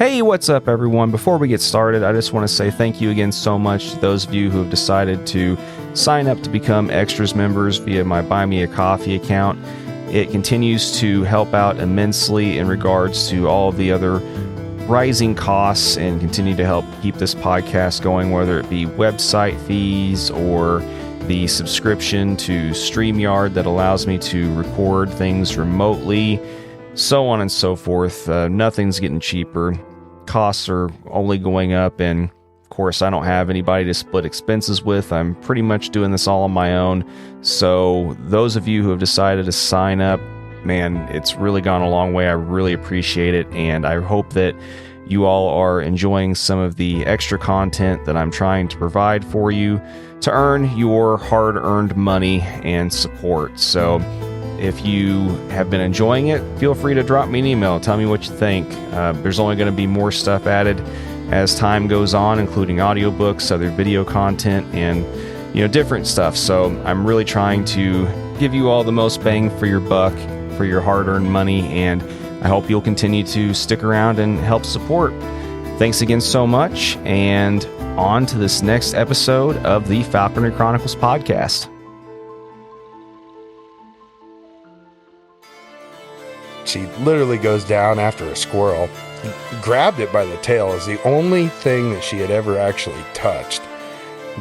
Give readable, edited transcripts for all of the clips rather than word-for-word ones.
Hey, what's up, everyone? Before we get started, I just want to say thank you again so much to those of you who have decided to sign up to become Extras members via my Buy Me a Coffee account. It continues to help out immensely in regards to all of the other rising costs and continue to help keep this podcast going, whether it be website fees or the subscription to StreamYard that allows me to record things remotely, so on and so forth. Nothing's getting cheaper. Costs are only going up, and of course I don't have anybody to split expenses with. I'm pretty much doing this all on my own. So those of you who have decided to sign up, man, it's really gone a long way. I really appreciate it, and I hope that you all are enjoying some of the extra content that I'm trying to provide for you to earn your hard-earned money and support. So if you have been enjoying it, feel free to drop me an email. Tell me what you think. There's only going to be more stuff added as time goes on, including audiobooks, other video content, and different stuff. So I'm really trying to give you all the most bang for your buck, for your hard-earned money, and I hope you'll continue to stick around and help support. Thanks again so much, and on to this next episode of the Falconry Chronicles podcast. She literally goes down after a squirrel, grabbed it by the tail. Is the only thing that she had ever actually touched.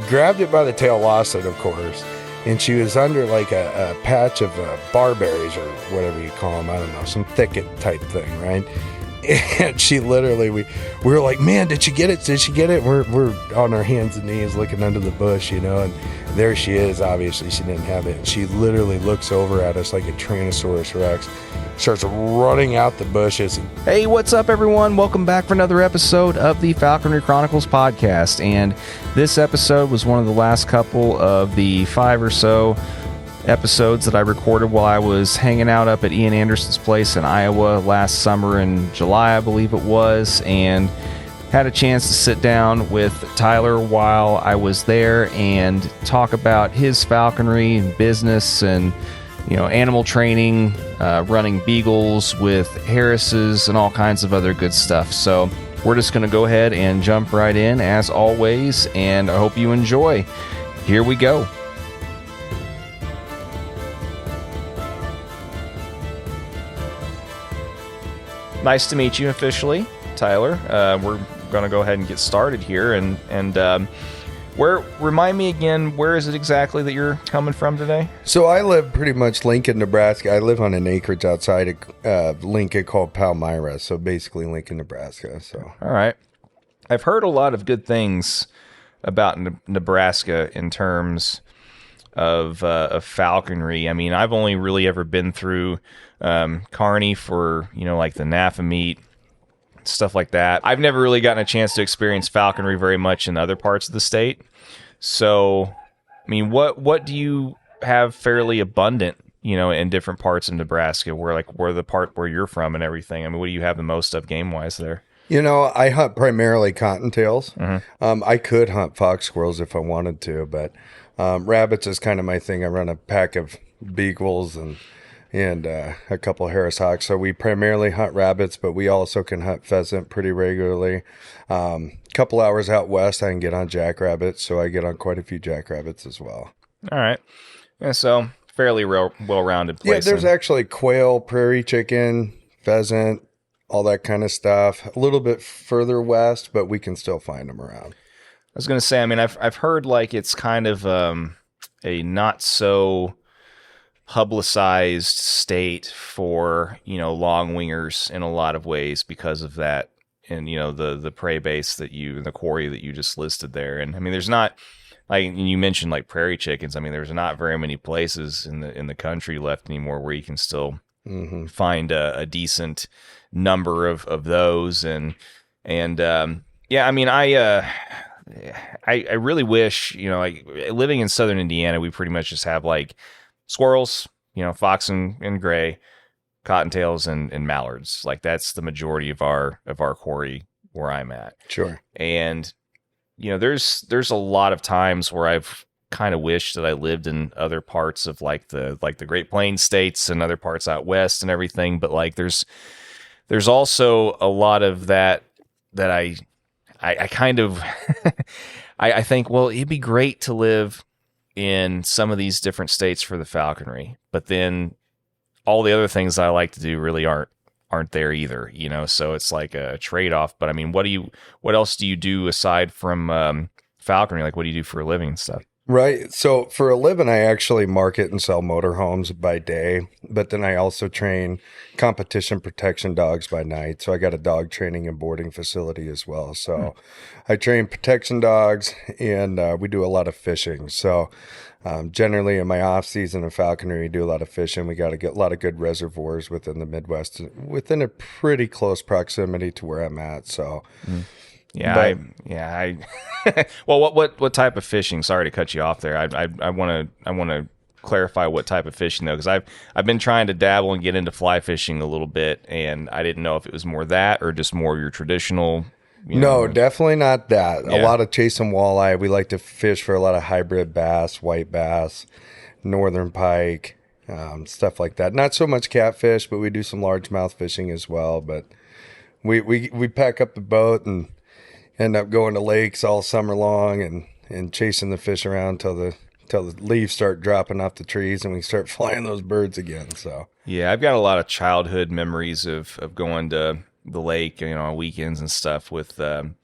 Grabbed it by the tail, lost it, of course, and she was under like a patch of barberries or whatever you call them. I don't know, some thicket type thing, right? And she literally, we were like, man, did she get it? Did she get it? We're on our hands and knees looking under the bush, and there she is. Obviously, she didn't have it. And she literally looks over at us like a Tyrannosaurus Rex, starts running out the bushes. Hey, what's up, everyone? Welcome back for another episode of the Falconry Chronicles podcast. And this episode was one of the last couple of the 5 or so episodes that I recorded while I was hanging out up at Ian Anderson's place in Iowa last summer in July, I believe it was, and had a chance to sit down with Tyler while I was there and talk about his falconry and business and animal training, running beagles with Harris's and all kinds of other good stuff. So we're just going to go ahead and jump right in as always, and I hope you enjoy. Here we go. Nice to meet you officially, Tyler. We're going to go ahead and get started here. And remind me again, where is it exactly that you're coming from today? So I live pretty much Lincoln, Nebraska. I live on an acreage outside of Lincoln called Palmyra. So basically Lincoln, Nebraska. So all right. I've heard a lot of good things about Nebraska in terms of falconry. I mean, I've only really ever been through Kearney for, like the NAFA meet, stuff like that. I've never really gotten a chance to experience falconry very much in other parts of the state. So, I mean, what do you have fairly abundant, in different parts of Nebraska, where the part where you're from and everything? I mean, what do you have the most of game-wise there? I hunt primarily cottontails. Mm-hmm. I could hunt fox squirrels if I wanted to, but rabbits is kind of my thing. I run a pack of beagles and a couple of Harris hawks. So we primarily hunt rabbits, but we also can hunt pheasant pretty regularly. Couple hours out west, I can get on jackrabbits, so I get on quite a few jackrabbits as well. All right. Yeah, so fairly well-rounded place. Yeah, there's actually quail, prairie chicken, pheasant, all that kind of stuff. A little bit further west, but we can still find them around. I was going to say, I mean, I've heard like it's kind of a not so publicized state for, long wingers in a lot of ways because of that. And, the prey base the quarry that you just listed there. And I mean, there's not, like you mentioned, like prairie chickens. I mean, there's not very many places in the country left anymore where you can still find a decent number of those. And yeah, I mean, I really wish, like living in southern Indiana, we pretty much just have like squirrels, fox and gray, cottontails and mallards. Like that's the majority of our quarry where I'm at. Sure. And there's a lot of times where I've kind of wished that I lived in other parts of like the Great Plains states and other parts out west and everything, but like there's also a lot of that that I kind of I think, well, it'd be great to live in some of these different states for the falconry, but then all the other things I like to do really aren't there either, you know. So it's like a trade-off. But I mean, what else do you do aside from falconry? Like, what do you do for a living and stuff? Right. So for a living, I actually market and sell motorhomes by day, but then I also train competition protection dogs by night. So I got a dog training and boarding facility as well. So I train protection dogs, and we do a lot of fishing. So generally in my off season of falconry, we do a lot of fishing. We got to get a lot of good reservoirs within the Midwest, within a pretty close proximity to where I'm at. So. Yeah, well, what type of fishing? Sorry to cut you off there. I want to clarify what type of fishing though, because I've been trying to dabble and get into fly fishing a little bit, and I didn't know if it was more that or just more of your traditional. No, definitely not that. Yeah. A lot of chasing walleye. We like to fish for a lot of hybrid bass, white bass, northern pike, stuff like that. Not so much catfish, but we do some largemouth fishing as well. But we pack up the boat and end up going to lakes all summer long and chasing the fish around till the leaves start dropping off the trees and we start flying those birds again. So yeah, I've got a lot of childhood memories of going to the lake, on weekends and stuff with,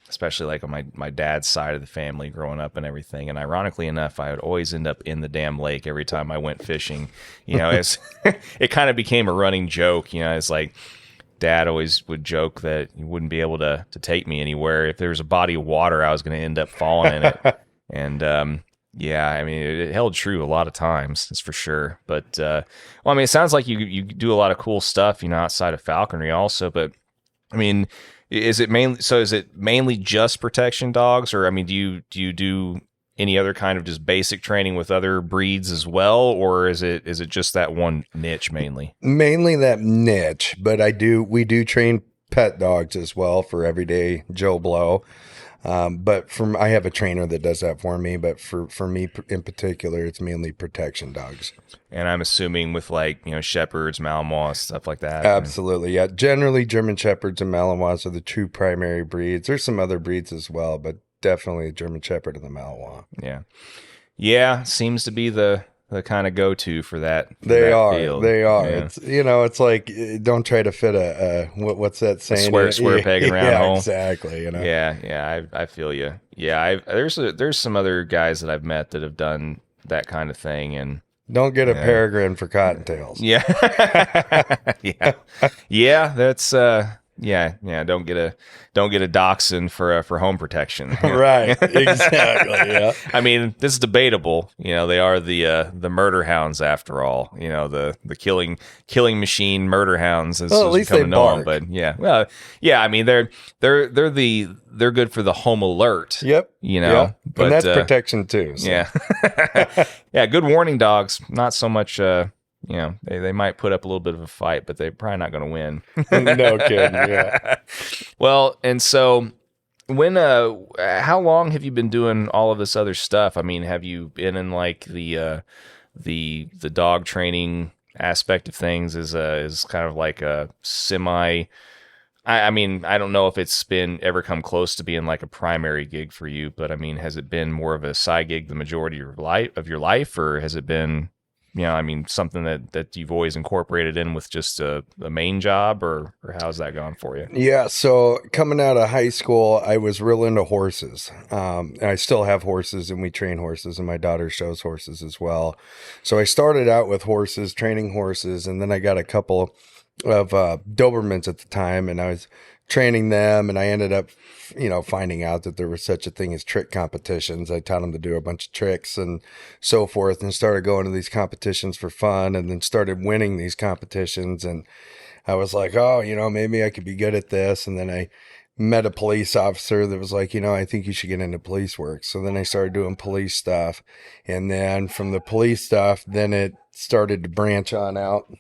especially like on my dad's side of the family growing up and everything. And ironically enough, I would always end up in the damn lake every time I went fishing. It kind of became a running joke. It's like, Dad always would joke that he wouldn't be able to take me anywhere. If there was a body of water, I was going to end up falling in it. And yeah, I mean, it held true a lot of times, that's for sure. But well, I mean, it sounds like you do a lot of cool stuff, outside of falconry also. But I mean, is it mainly just protection dogs, or I mean, do you do any other kind of just basic training with other breeds as well, or is it just that one niche mainly? Mainly that niche, but we do train pet dogs as well for everyday Joe Blow. But I have a trainer that does that for me, but for me in particular, it's mainly protection dogs. And I'm assuming with like, Shepherds, Malinois, stuff like that. Absolutely. Yeah. Generally German Shepherds and Malinois are the two primary breeds. There's some other breeds as well, but definitely German Shepherd and the Malinois. Yeah. Yeah. Seems to be the kind of go-to for that. They are. Field. They are. Yeah. It's, it's like, don't try to fit what's that saying? Square peg in a round hole. Exactly. Yeah. I feel you. Yeah. There's some other guys that I've met that have done that kind of thing, and don't get a peregrine for cottontails. Yeah. Yeah. That's, yeah. Don't get a dachshund for home protection. Right. Exactly. Yeah. I mean, this is debatable. They are the murder hounds after all. The killing machine murder hounds. As at least they bark. But yeah. Well, yeah. I mean, they're good for the home alert. Yep. But and that's protection too. So. Yeah. Yeah. Good warning dogs. Not so much. They might put up a little bit of a fight, but they're probably not going to win. No kidding. Yeah. Well, and so how long have you been doing all of this other stuff? I mean, have you been in like the dog training aspect of things is kind of like a semi? I mean, I don't know if it's ever come close to being like a primary gig for you, but I mean, has it been more of a side gig the majority of your life, or has it been, something that you've always incorporated in with just a main job, or how's that gone for you? Yeah. So coming out of high school, I was real into horses. And I still have horses, and we train horses, and my daughter shows horses as well. So I started out with horses, training horses, and then I got a couple of Dobermans at the time, and I was training them, and I ended up, finding out that there was such a thing as trick competitions. I taught them to do a bunch of tricks and so forth, and started going to these competitions for fun, and then started winning these competitions. And I was like, oh, maybe I could be good at this. And then I met a police officer that was like, I think you should get into police work. So then I started doing police stuff. And then from the police stuff, then it started to branch on out.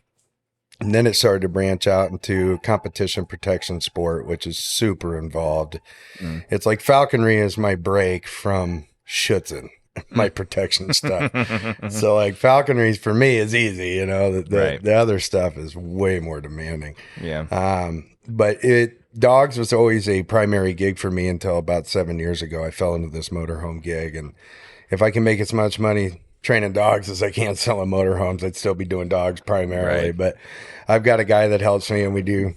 And then it started to branch out into competition protection sport, which is super involved. It's like falconry is my break from schutzen, my protection stuff. So like falconry for me is easy, Right. the other stuff is way more demanding. Yeah. But it dogs was always a primary gig for me until about 7 years ago. I fell into this motorhome gig, and if I can make as much money training dogs as I can selling motorhomes, I'd still be doing dogs primarily. Right. But I've got a guy that helps me, and we do,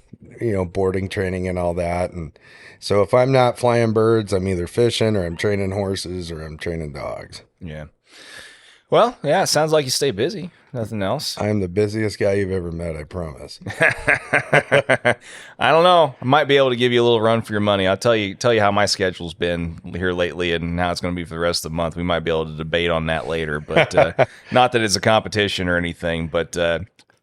boarding training and all that. And so if I'm not flying birds, I'm either fishing or I'm training horses or I'm training dogs. Yeah. Well, yeah, it sounds like you stay busy. Nothing else. I am the busiest guy you've ever met, I promise. I don't know. I might be able to give you a little run for your money. I'll tell you how my schedule's been here lately and how it's going to be for the rest of the month. We might be able to debate on that later, but not that it's a competition or anything. But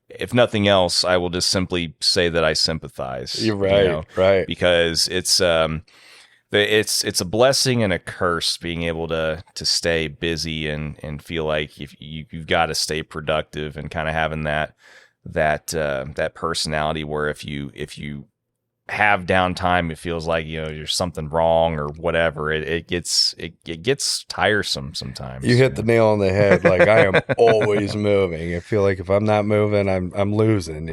if nothing else, I will just simply say that I sympathize. You're right, right. Because it's a blessing and a curse being able to stay busy and feel like if you've got to stay productive and kind of having that personality where if you have downtime, it feels like there's something wrong or whatever. It gets tiresome sometimes. You hit the nail on the head. Like I am always moving. I feel like if I'm not moving, I'm losing.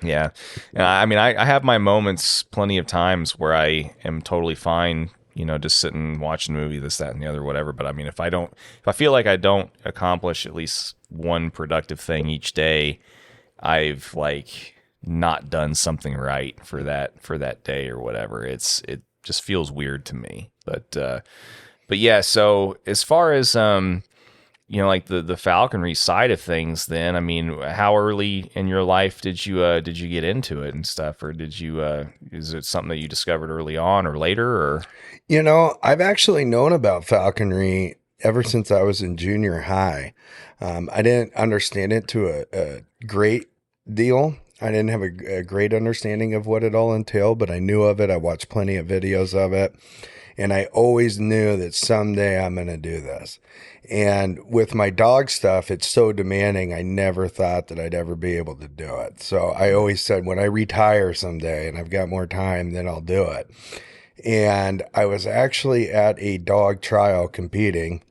Yeah. I mean, I have my moments plenty of times where I am totally fine, just sitting watching a movie, this, that, and the other, whatever. But I mean, if I feel like I don't accomplish at least one productive thing each day, I've not done something right for that day or whatever. It just feels weird to me. But yeah, so as far as the falconry side of things, then I mean, how early in your life did you get into it and stuff, or did you is it something that you discovered early on or later, or I've actually known about falconry ever since I was in junior high. I didn't understand it to a great deal. I didn't have a great understanding of what it all entailed, but I knew of it. I watched plenty of videos of it, and I always knew that someday I'm going to do this. And with my dog stuff, it's so demanding. I never thought that I'd ever be able to do it. So I always said, when I retire someday and I've got more time, then I'll do it. And I was actually at a dog trial competing,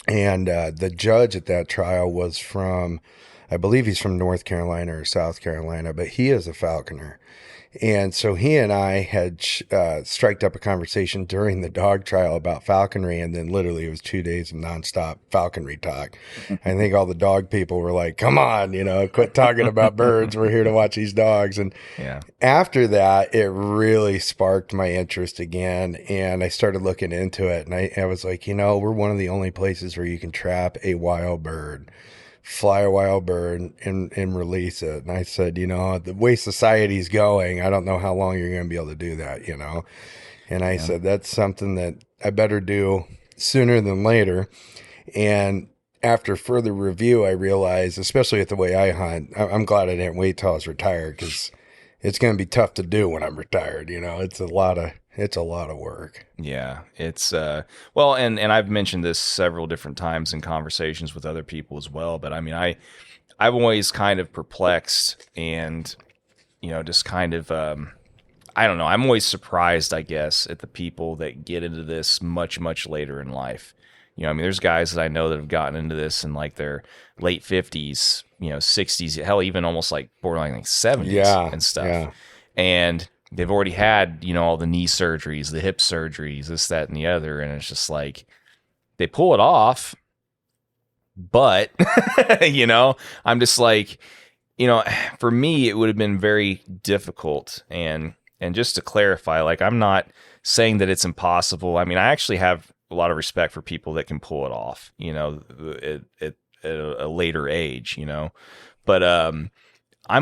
and the judge at that trial was from, I believe he's from North Carolina or South Carolina, but he is a falconer. And so he and I had striked up a conversation during the dog trial about falconry, and then literally it was 2 days of nonstop falconry talk. I think all the dog people were like, come on, quit talking about birds. We're here to watch these dogs. And after that, it really sparked my interest again, and I started looking into it. And I was like, we're one of the only places where you can trap a wild bird, fly a wild bird and release it. And I said, the way society's going, I don't know how long you're going to be able to do that, And I said, that's something that I better do sooner than later. And after further review, I realized, especially with the way I hunt, I'm glad I didn't wait till I was retired, because it's going to be tough to do when I'm retired. It's a lot of work. Yeah, it's well, and I've mentioned this several different times in conversations with other people as well. But I mean, I'm always kind of perplexed and just kind of I don't know. I'm always surprised, I guess, at the people that get into this much later in life. I mean, there's guys that I know that have gotten into this in their late 50s, 60s, hell, even almost borderline 70s and stuff. Yeah. And they've already had, all the knee surgeries, the hip surgeries, this, that, and the other. And it's just they pull it off. But, I'm just for me, it would have been very difficult. And just to clarify, I'm not saying that it's impossible. I mean, I actually have a lot of respect for people that can pull it off, at a later age, But I'm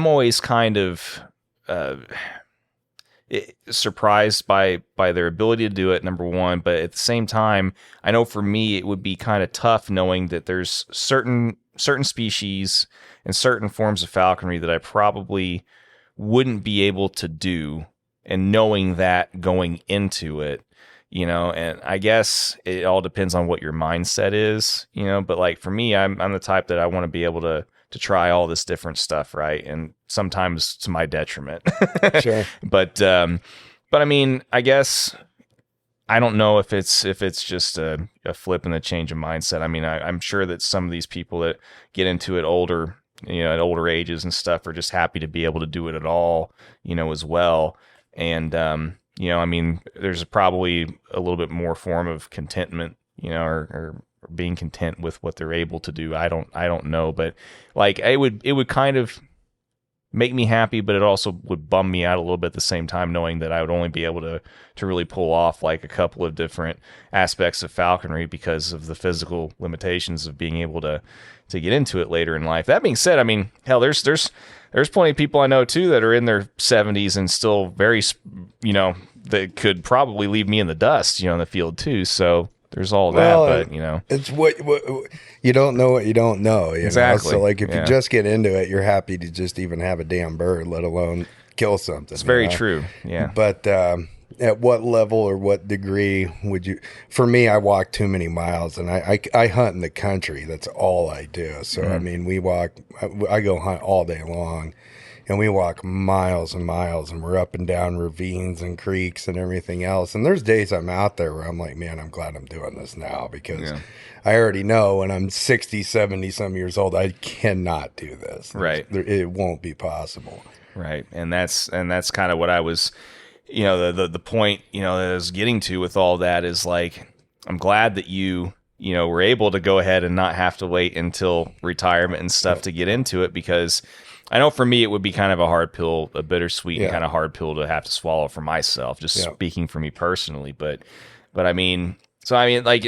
always kind of surprised by their ability to do it, number one. But at the same time, I know for me, it would be kind of tough knowing that there's certain species and certain forms of falconry that I probably wouldn't be able to do, and knowing that going into it, and I guess it all depends on what your mindset is, but for me, I'm the type that I want to be able to try all this different stuff, right? And sometimes to my detriment. Sure. But I mean, I guess I don't know if it's just a flip and a change of mindset. I mean, I'm sure that some of these people that get into it older, at older ages and stuff, are just happy to be able to do it at all, as well. And, I mean, there's probably a little bit more form of contentment, or being content with what they're able to do. I don't know, but like it would kind of make me happy, but it also would bum me out a little bit at the same time, knowing that I would only be able to really pull off like a couple of different aspects of falconry because of the physical limitations of being able to get into it later in life. That being said, I mean, hell, there's plenty of people I know too that are in their 70s and still very, that could probably leave me in the dust, in the field too. So there's all that, but it's what you don't know what you don't know. Exactly. So like if you just get into it, you're happy to just even have a damn bird, let alone kill something. It's very true. Yeah. But at what level or what degree would you? For me, I walk too many miles, and I hunt in the country. That's all I do. So I mean, I go hunt all day long. And we walk miles and miles, and we're up and down ravines and creeks and everything else. And there's days I'm out there where I'm like, man, I'm glad I'm doing this now, because I already know when I'm 60, 70 some years old, I cannot do this. Right. It won't be possible. Right. And that's kind of what I was, the point, that I was getting to with all that is like, I'm glad that you were able to go ahead and not have to wait until retirement and stuff to get into it, because I know for me, it would be kind of a hard pill, a bittersweet and kind of hard pill to have to swallow for myself, just speaking for me personally. But I mean, like,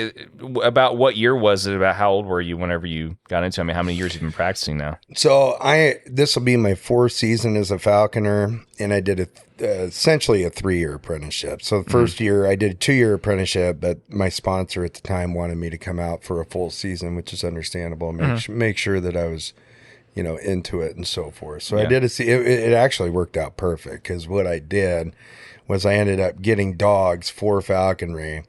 about what year was it? About how old were you whenever you got into it? I mean, how many years have you been practicing now? So this will be my fourth season as a falconer, and I did essentially a 3-year apprenticeship. So the first year I did a 2-year apprenticeship, but my sponsor at the time wanted me to come out for a full season, which is understandable. Make sure that I was into it and so forth. So I did it actually worked out perfect, because what I did was I ended up getting dogs for falconry,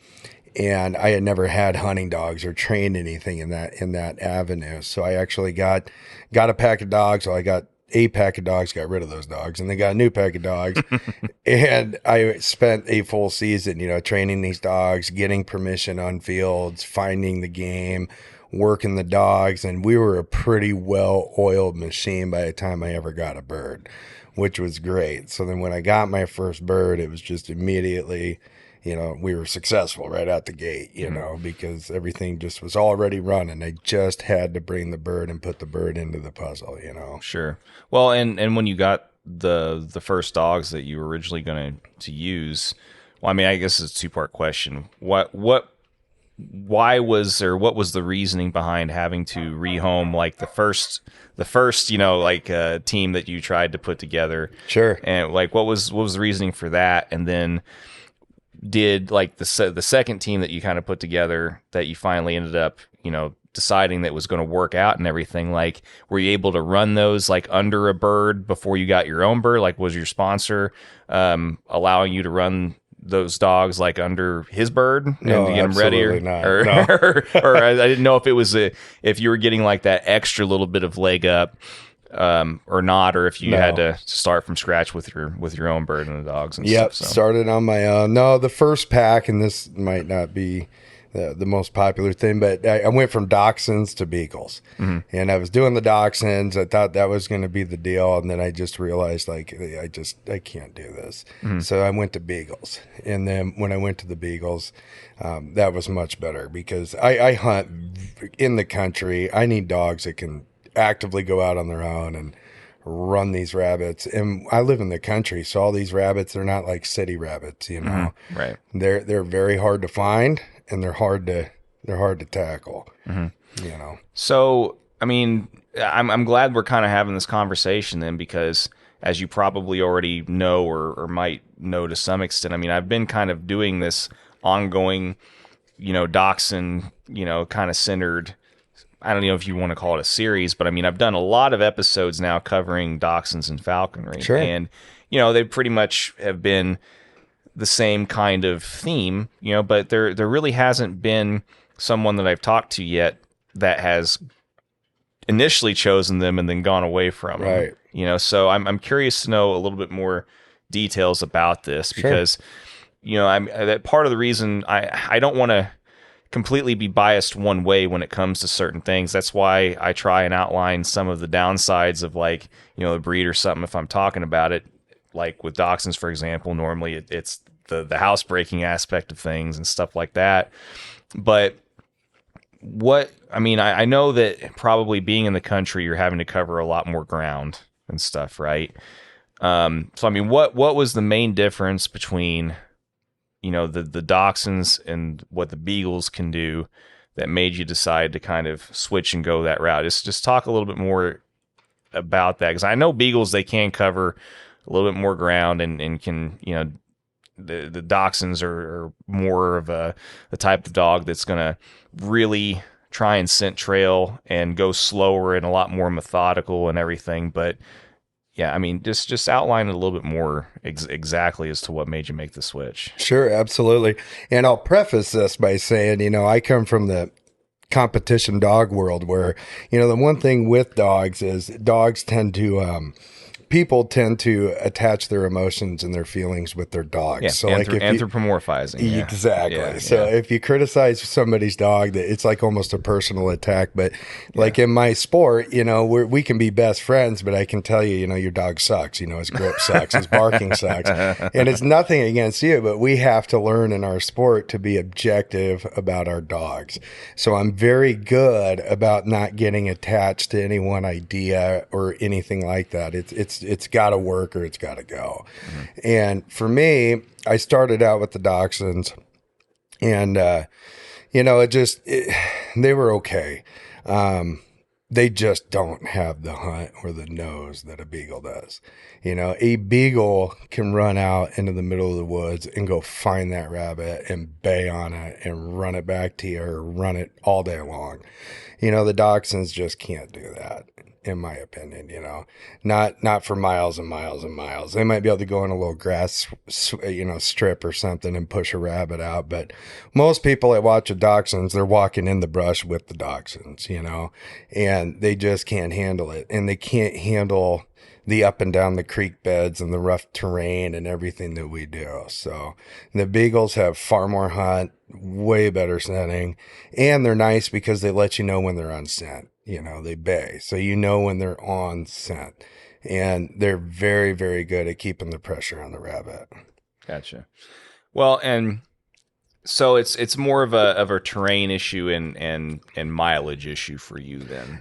and I had never had hunting dogs or trained anything in that avenue. So I actually got a pack of dogs. So I got a pack of dogs, got rid of those dogs, and then got a new pack of dogs. And I spent a full season, training these dogs, getting permission on fields, finding the game, working the dogs, and we were a pretty well-oiled machine by the time I ever got a bird, which was great. So then when I got my first bird, it was just immediately, we were successful right out the gate, because everything just was already running. I just had to bring the bird and put the bird into the puzzle, Sure. Well, and when you got the first dogs that you were originally going to use, well, I mean, I guess it's a two-part question. What was the reasoning behind having to rehome like the first team that you tried to put together? Sure. And like what was the reasoning for that? And then did like the second team that you kind of put together that you finally ended up deciding that was going to work out and everything, like were you able to run those like under a bird before you got your own bird? Like was your sponsor allowing you to run those dogs like under his bird and to get them ready, or I didn't know if it was if you were getting like that extra little bit of leg up or not, or if you had to start from scratch with your own bird and the dogs and stuff. So. Started on my own. No, the first pack, and this might not be the most popular thing, but I went from dachshunds to beagles, and I was doing the dachshunds. I thought that was going to be the deal, and then I just realized like I can't do this. So I went to beagles, and then when I went to the beagles, that was much better, because I hunt in the country. I need dogs that can actively go out on their own and run these rabbits, and I live in the country, so all these rabbits, they're not like city rabbits, right? They're very hard to find, and they're hard to tackle. So I mean, I'm glad we're kind of having this conversation then, because as you probably already know or might know to some extent, I mean, I've been kind of doing this ongoing dachshund kind of centered, I don't know if you want to call it a series, but I mean, I've done a lot of episodes now covering dachshunds and falconry. Sure. And, they pretty much have been the same kind of theme, but there really hasn't been someone that I've talked to yet that has initially chosen them and then gone away from them. Right. So I'm curious to know a little bit more details about this, because, I'm that part of the reason I don't want to completely be biased one way when it comes to certain things. That's why I try and outline some of the downsides of like, a breed or something if I'm talking about it, like with dachshunds, for example, normally it's the housebreaking aspect of things and stuff like that. But I know that probably being in the country, you're having to cover a lot more ground and stuff, right? So I mean, what was the main difference between, the dachshunds and what the beagles can do that made you decide to kind of switch and go that route? Just talk a little bit more about that, because I know beagles, they can cover a little bit more ground and can, the dachshunds are more of the type of dog that's going to really try and scent trail and go slower and a lot more methodical and everything. But yeah, I mean, just outline it a little bit more exactly as to what made you make the switch. Sure, absolutely. And I'll preface this by saying, I come from the competition dog world where, the one thing with dogs is dogs tend to, people tend to attach their emotions and their feelings with their dogs. Yeah, so anthropomorphizing. Yeah. Exactly. Yeah, so if you criticize somebody's dog, that it's like almost a personal attack. But like in my sport, we can be best friends, but I can tell you, your dog sucks. His grip sucks, his barking sucks, and it's nothing against you, but we have to learn in our sport to be objective about our dogs. So I'm very good about not getting attached to any one idea or anything like that. It's got to work or it's got to go. Mm-hmm. And for me, I started out with the dachshunds, and they were okay. They just don't have the hunt or the nose that a beagle does. A beagle can run out into the middle of the woods and go find that rabbit and bay on it and run it back to you or run it all day long. The dachshunds just can't do that, in my opinion, not for miles and miles and miles. They might be able to go in a little grass, strip or something and push a rabbit out. But most people that watch the dachshunds, they're walking in the brush with the dachshunds, and they just can't handle it. And they can't handle the up and down the creek beds and the rough terrain and everything that we do. So the beagles have far more hunt, way better scenting, and they're nice because they let you know when they're on scent. They bay. So when they're on scent. And they're very, very good at keeping the pressure on the rabbit. Gotcha. Well, and so it's more of a terrain issue and mileage issue for you then.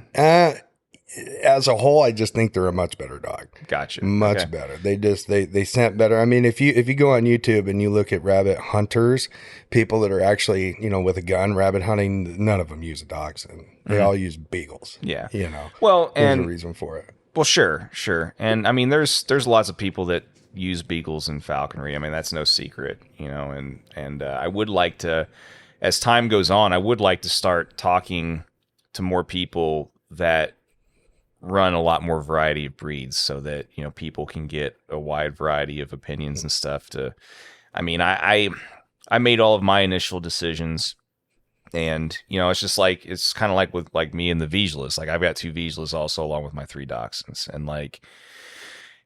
As a whole, I just think they're a much better dog. Gotcha. Much better. They scent better. I mean, if you go on YouTube and you look at rabbit hunters, people that are actually, with a gun, rabbit hunting, none of them use a dachshund. They all use beagles. Yeah. Well, there's a reason for it. Well, sure. And I mean, there's lots of people that use beagles in falconry. I mean, that's no secret, and I would like to, as time goes on, I would like to start talking to more people that run a lot more variety of breeds so that, people can get a wide variety of opinions and stuff I made all of my initial decisions, and, it's just like, it's kind of like with like me and the Vizslas. Like I've got 2 Vizslas also along with my 3 dachshunds. And like,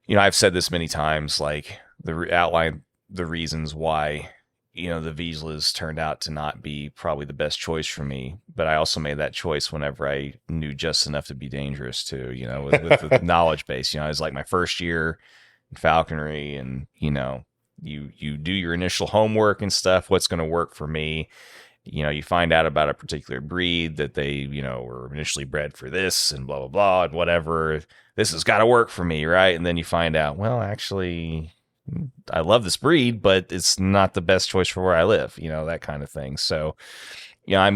I've said this many times, like outline the reasons why, the Vizslas turned out to not be probably the best choice for me. But I also made that choice whenever I knew just enough to be dangerous too, with the knowledge base. It was like my first year in falconry, and, you do your initial homework and stuff. What's going to work for me? You find out about a particular breed that they, were initially bred for this and blah, blah, blah, and whatever. This has got to work for me, right? And then you find out, well, actually, I love this breed, but it's not the best choice for where I live, that kind of thing. So, I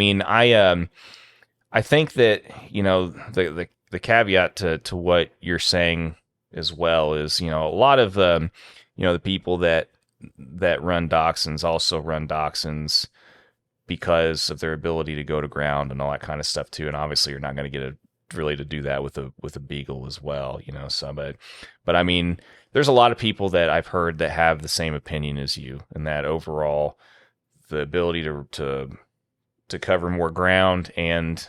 think that, the caveat to what you're saying as well is, a lot of, the people that run dachshunds also run dachshunds because of their ability to go to ground and all that kind of stuff too. And obviously you're not going to get to do that with a beagle as well, so, but I mean, there's a lot of people that I've heard that have the same opinion as you, and that overall the ability to cover more ground and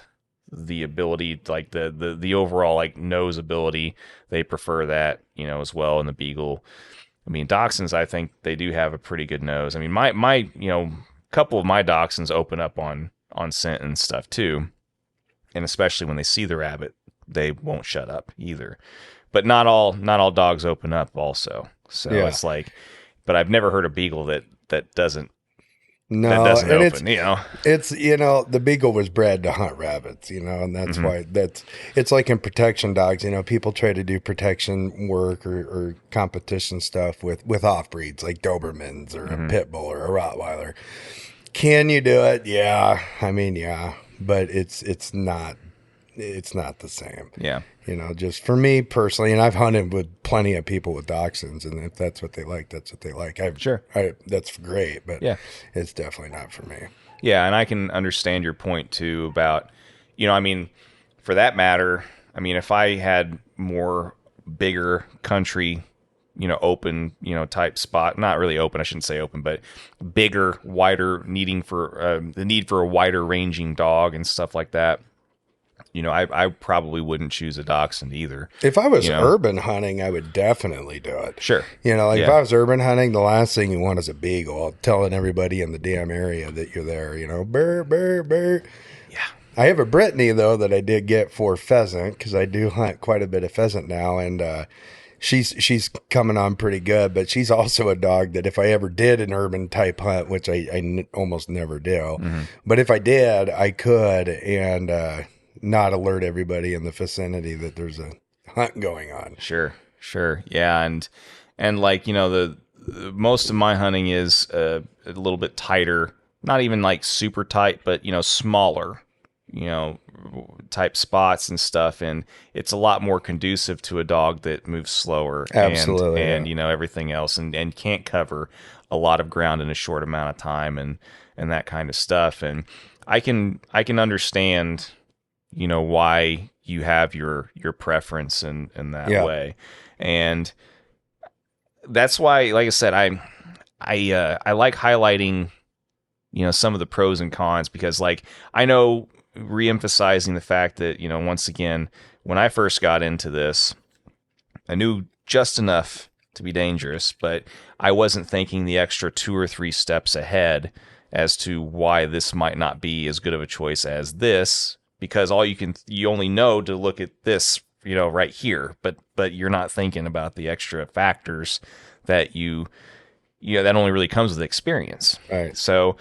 the ability, like the overall like nose ability, they prefer that, as well in the beagle. I mean, dachshunds, I think they do have a pretty good nose. I mean, my couple of my dachshunds open up on scent and stuff too. And especially when they see the rabbit, they won't shut up either. But not all dogs open up also. So Yeah. it's like, but I've never heard a beagle that doesn't No, doesn't and open. You know, it's the beagle was bred to hunt rabbits, and that's why it's like in protection dogs. People try to do protection work or competition stuff with off breeds like Dobermans or a pit bull or a Rottweiler. Can you do it? Yeah, I mean, yeah, but it's not the same. yeah. Just for me personally, and I've hunted with plenty of people with dachshunds, and if that's what they like, that's what they like. Sure. That's great, but Yeah. it's definitely not for me. Yeah, and I can understand your point too about, I mean, for that matter, I mean, if I had more bigger country, open, type spot, not really open, I shouldn't say open, but bigger, wider, the need for a wider ranging dog and stuff like that. I probably wouldn't choose a dachshund either. If I was urban hunting, I would definitely do it. Sure. If I was urban hunting, the last thing you want is a beagle telling everybody in the damn area that you're there, burr, burr, burr. Yeah. I have a Brittany, though, that I did get for pheasant because I do hunt quite a bit of pheasant now, and she's coming on pretty good, but she's also a dog that if I ever did an urban type hunt, which I almost never do, but if I did, I could, and not alert everybody in the vicinity that there's a hunt going on. Sure. Yeah. And like, the most of my hunting is a little bit tighter, not even like super tight, but, smaller, type spots and stuff. And it's a lot more conducive to a dog that moves slower. Absolutely. And everything else and can't cover a lot of ground in a short amount of time and that kind of stuff. And I can understand, why you have your preference in that way. And that's why, like I said, I like highlighting, some of the pros and cons, because like, I know reemphasizing the fact that, once again, when I first got into this, I knew just enough to be dangerous, but I wasn't thinking the extra 2 or 3 steps ahead as to why this might not be as good of a choice as this, because you only know to look at this, right here, but you're not thinking about the extra factors that that only really comes with experience. Right. So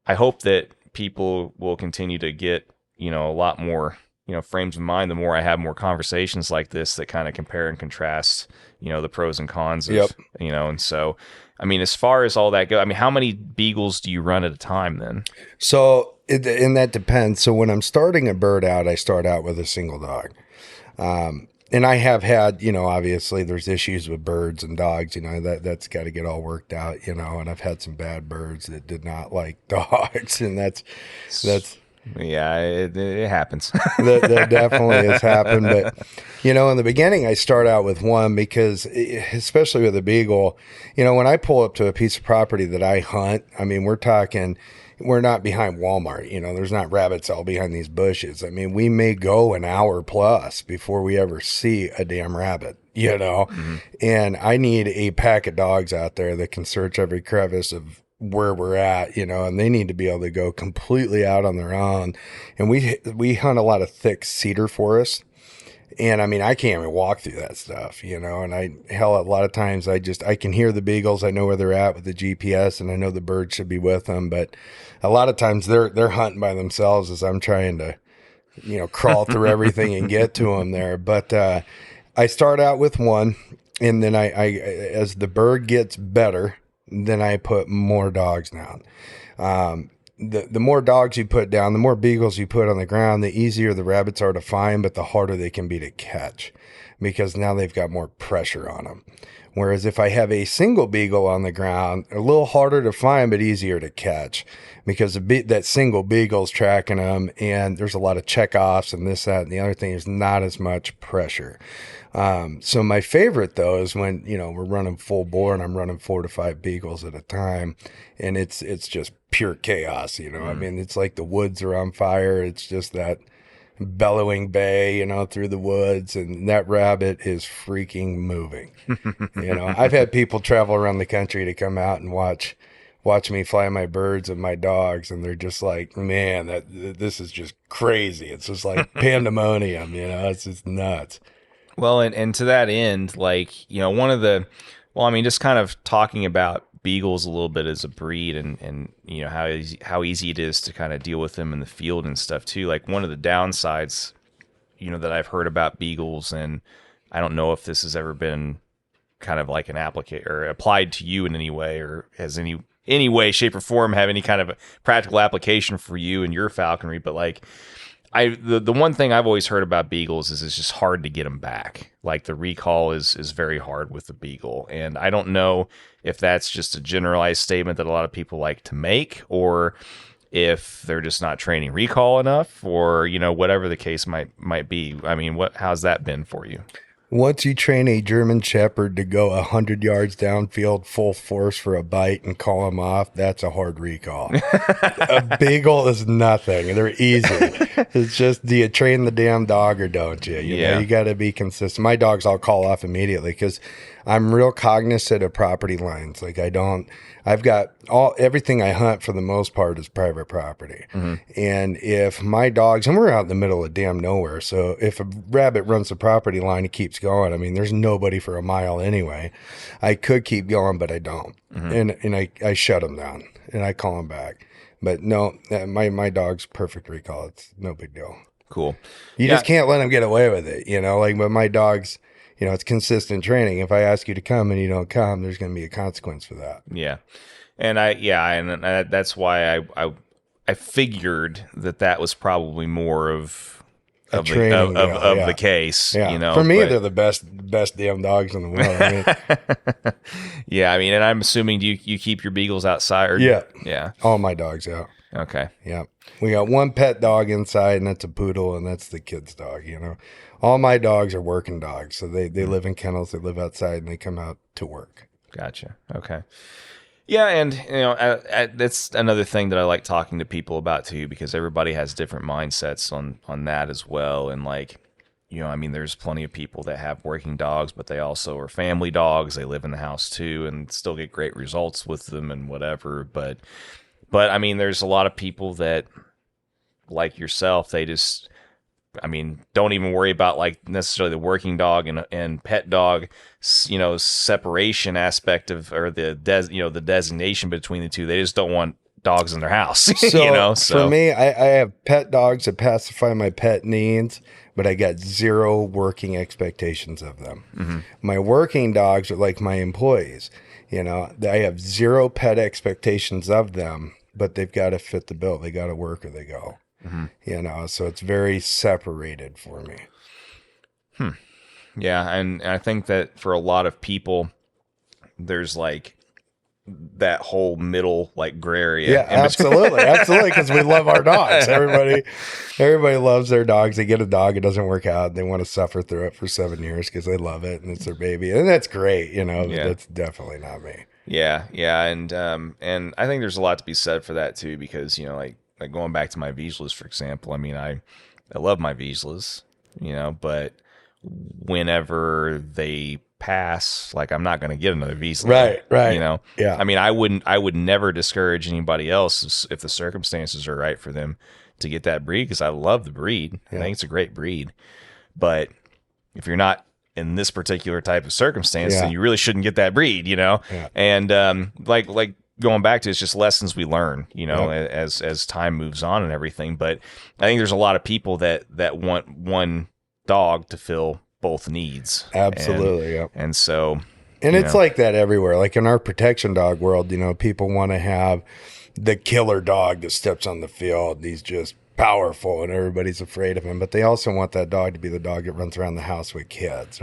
I hope that people will continue to get, a lot more, frames of mind, the more I have more conversations like this that kind of compare and contrast, the pros and cons of, and so, I mean, as far as all that go, I mean, how many beagles do you run at a time then? So, and that depends. So when I'm starting a bird out, I start out with a single dog. And I have had, obviously there's issues with birds and dogs, that's got to get all worked out, and I've had some bad birds that did not like dogs, and that's yeah, it happens. that definitely has happened. But, in the beginning, I start out with one because, especially with a beagle, when I pull up to a piece of property that I hunt, I mean, we're not behind Walmart, there's not rabbits all behind these bushes. I mean, we may go an hour plus before we ever see a damn rabbit, and I need a pack of dogs out there that can search every crevice of where we're at, and they need to be able to go completely out on their own. And we hunt a lot of thick cedar forest. And I mean, I can't even walk through that stuff, and a lot of times I can hear the beagles. I know where they're at with the GPS, and I know the birds should be with them. But a lot of times they're hunting by themselves as I'm trying to, crawl through everything and get to them there. But I start out with one, and then I as the bird gets better, then I put more dogs down. The more dogs you put down, the more beagles you put on the ground, the easier the rabbits are to find, but the harder they can be to catch, because now they've got more pressure on them. Whereas if I have a single beagle on the ground, a little harder to find, but easier to catch, because that single beagle's tracking them, and there's a lot of checkoffs and this, that, and the other thing. Is not as much pressure. So my favorite though is when, we're running full bore and I'm running 4 to 5 beagles at a time, and it's just pure chaos. I mean, it's like the woods are on fire. It's just that bellowing bay, through the woods, and that rabbit is freaking moving. I've had people travel around the country to come out and watch me fly my birds and my dogs, and they're just like, man, this is just crazy. It's just like pandemonium, it's just nuts. Well, and to that end, like, one of the Well, I mean, just kind of talking about beagles a little bit as a breed, and how easy it is to kind of deal with them in the field and stuff too. Like one of the downsides, that I've heard about beagles, and I don't know if this has ever been kind of like an applicate or applied to you in any way, or has any way, shape, or form have any kind of practical application for you and your falconry. But like, the one thing I've always heard about beagles is it's just hard to get them back. Like the recall is very hard with the beagle, and I don't know if that's just a generalized statement that a lot of people like to make, or if they're just not training recall enough, or whatever the case might be. I mean, how's that been for you? Once you train a German Shepherd to go 100 yards downfield full force for a bite and call him off, that's a hard recall. A beagle is nothing. They're easy. It's just, do you train the damn dog or don't you? You know, you got to be consistent. My dogs I'll call off immediately because I'm real cognizant of property lines. Like I've got everything I hunt for the most part is private property. Mm-hmm. And if my dogs, and we're out in the middle of damn nowhere, so if a rabbit runs the property line, it keeps going. I mean, there's nobody for a mile anyway. I could keep going, but I don't. Mm-hmm. And I shut them down and I call them back. But no, my dog's perfect recall. It's no big deal. Cool. You just can't let them get away with it, like, but my dogs, it's consistent training. If I ask you to come and you don't come, there's going to be a consequence for that. Yeah. And that's why I figured that was probably more of the case. Yeah. For me, they're the best damn dogs in the world. I mean, yeah. I mean, and I'm assuming you keep your beagles outside? Or, yeah. All my dogs out. Okay. Yeah. We got one pet dog inside, and that's a poodle, and that's the kid's dog. All my dogs are working dogs, so they live in kennels, they live outside, and they come out to work. Gotcha. Okay. Yeah, and that's another thing that I like talking to people about too, because everybody has different mindsets on that as well. And like, I mean, there's plenty of people that have working dogs, but they also are family dogs. They live in the house too, and still get great results with them and whatever. But I mean, there's a lot of people that, like yourself, they just, I mean, don't even worry about like necessarily the working dog and pet dog, separation aspect of, or the designation between the two. They just don't want dogs in their house. So for me, I have pet dogs that pacify my pet needs, but I got zero working expectations of them. Mm-hmm. My working dogs are like my employees. I have zero pet expectations of them, but they've got to fit the bill. They got to work or they go. Mm-hmm. So it's very separated for me. Yeah, and I think that for a lot of people, there's like that whole middle like gray area. Yeah, absolutely, because we love our dogs. Everybody loves their dogs. They get a dog, it doesn't work out, they want to suffer through it for 7 years because they love it and it's their baby, and that's great. But that's definitely not me. Yeah, and I think there's a lot to be said for that too, because like going back to my Vizslas, for example, I mean, I love my Vizslas, but whenever they pass, like I'm not going to get another Vizsla. Right. Yeah. I mean, I would never discourage anybody else if the circumstances are right for them to get that breed, because I love the breed. I think it's a great breed. But if you're not in this particular type of circumstance, then you really shouldn't get that breed, Yeah. And like going back to, it's just lessons we learn, as time moves on and everything. But I think there's a lot of people that want one dog to fill both needs. Absolutely. And so, and it's like that everywhere. Like in our protection dog world, people want to have the killer dog that steps on the field. He's just powerful and everybody's afraid of him, but they also want that dog to be the dog that runs around the house with kids.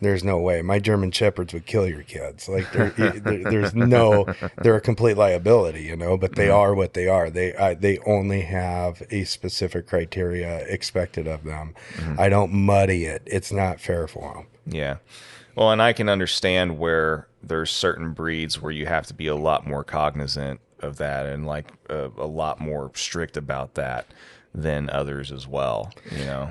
There's no way. My German Shepherds would kill your kids. Like they're a complete liability, but they are what they are. They only have a specific criteria expected of them. I don't muddy it. It's not fair for them. Yeah. Well, and I can understand where there's certain breeds where you have to be a lot more cognizant of that and like a lot more strict about that than others as well,